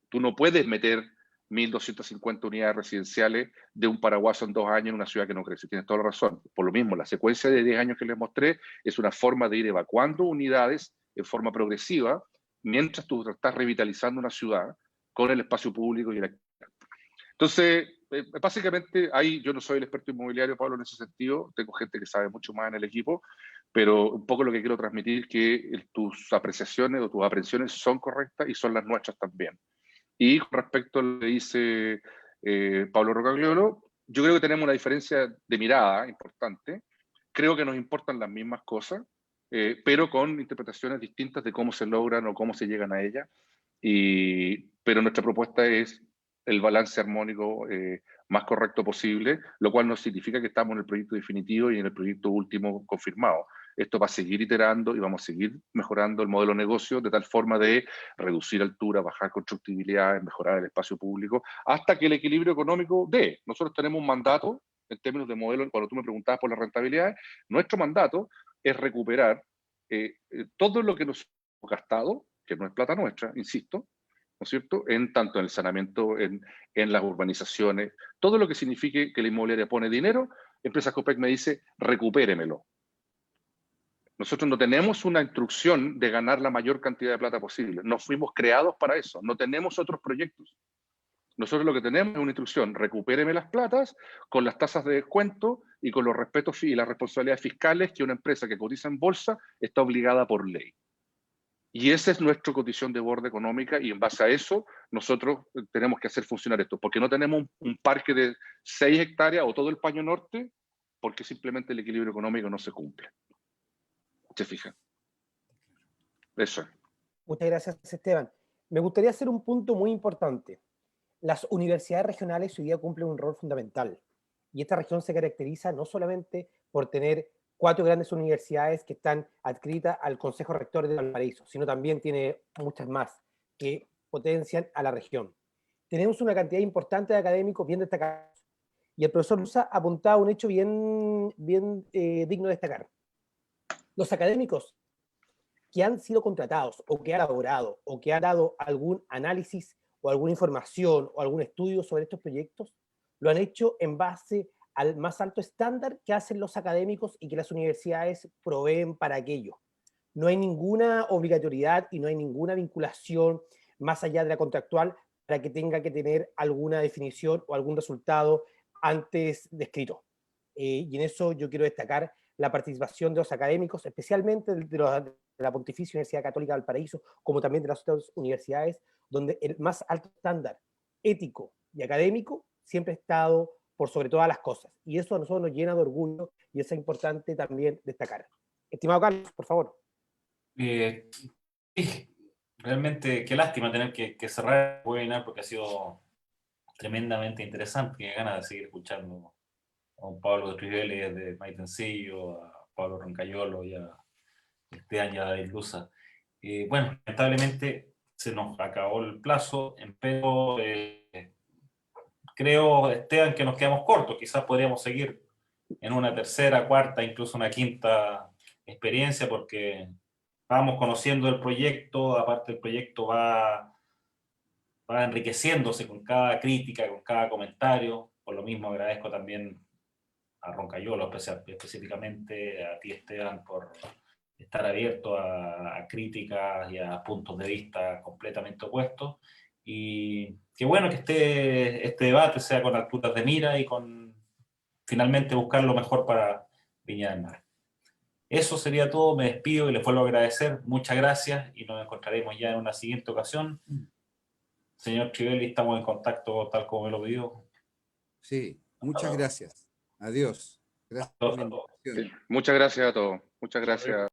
Tú no puedes meter 1.250 unidades residenciales de un paraguaso en 2 años en una ciudad que no crece. Tienes toda la razón. Por lo mismo, la secuencia de 10 años que les mostré es una forma de ir evacuando unidades en forma progresiva mientras tú estás revitalizando una ciudad con el espacio público y el... Entonces, básicamente, ahí yo no soy el experto inmobiliario, Pablo, en ese sentido. Tengo gente que sabe mucho más en el equipo, pero un poco lo que quiero transmitir es que tus apreciaciones o tus aprehensiones son correctas y son las nuestras también. Y con respecto a lo que dice Pablo Rocagliolo, yo creo que tenemos una diferencia de mirada importante. Creo que nos importan las mismas cosas, pero con interpretaciones distintas de cómo se logran o cómo se llegan a ellas. Pero nuestra propuesta es el balance armónico más correcto posible, lo cual no significa que estamos en el proyecto definitivo y en el proyecto último confirmado. Esto va a seguir iterando y vamos a seguir mejorando el modelo de negocio de tal forma de reducir altura, bajar constructibilidad, mejorar el espacio público, hasta que el equilibrio económico dé. Nosotros tenemos un mandato en términos de modelo, cuando tú me preguntabas por las rentabilidades, nuestro mandato es recuperar todo lo que nos hemos gastado, que no es plata nuestra, insisto, ¿no es cierto?, tanto en el saneamiento, en las urbanizaciones, todo lo que signifique que la inmobiliaria pone dinero, Empresas Copec me dice, recupéremelo. Nosotros no tenemos una instrucción de ganar la mayor cantidad de plata posible. No fuimos creados para eso. No tenemos otros proyectos. Nosotros lo que tenemos es una instrucción, recupéreme las platas con las tasas de descuento y con los respetos y las responsabilidades fiscales que una empresa que cotiza en bolsa está obligada por ley. Y esa es nuestra condición de borde económica y en base a eso nosotros tenemos que hacer funcionar esto, porque no tenemos un parque de 6 hectáreas o todo el paño norte, porque simplemente el equilibrio económico no se cumple. ¿Se fijan? Eso. Muchas gracias, Esteban. Me gustaría hacer un punto muy importante. Las universidades regionales hoy día cumplen un rol fundamental. Y esta región se caracteriza no solamente por tener 4 grandes universidades que están adscritas al Consejo Rector de Valparaíso, sino también tiene muchas más que potencian a la región. Tenemos una cantidad importante de académicos bien destacados. Y el profesor Luza apuntaba un hecho bien digno de destacar. Los académicos que han sido contratados o que han elaborado o que han dado algún análisis o alguna información o algún estudio sobre estos proyectos, lo han hecho en base al más alto estándar que hacen los académicos y que las universidades proveen para aquello. No hay ninguna obligatoriedad y no hay ninguna vinculación más allá de la contractual para que tenga que tener alguna definición o algún resultado antes descrito. Y en eso yo quiero destacar la participación de los académicos, especialmente de la Pontificia Universidad Católica de Valparaíso, como también de las otras universidades, donde el más alto estándar ético y académico siempre ha estado por sobre todas las cosas. Y eso a nosotros nos llena de orgullo y es importante también destacar. Estimado Carlos, por favor. Realmente, qué lástima tener que cerrar el webinar porque ha sido tremendamente interesante. Qué ganas de seguir escuchando a un Pablo de Trivelli, de Maitencillo, a Pablo Roncayolo y a Esteban y a David Luza. Bueno, lamentablemente se nos acabó el plazo, pero creo, Esteban, que nos quedamos cortos. Quizás podríamos seguir en una tercera, cuarta, incluso una quinta experiencia, porque vamos conociendo el proyecto, aparte el proyecto va enriqueciéndose con cada crítica, con cada comentario. Por lo mismo agradezco también a Roncayolo específicamente, a ti, Esteban, por estar abierto a críticas y a puntos de vista completamente opuestos. Y qué bueno que este debate sea con alturas de mira y con finalmente buscar lo mejor para Viña del Mar. Eso sería todo, me despido y les vuelvo a agradecer. Muchas gracias y nos encontraremos ya en una siguiente ocasión. Señor Crivelli, estamos en contacto tal como me lo pidió. Sí, muchas gracias. Adiós. Gracias por la invitación. Muchas gracias a todos. Muchas gracias.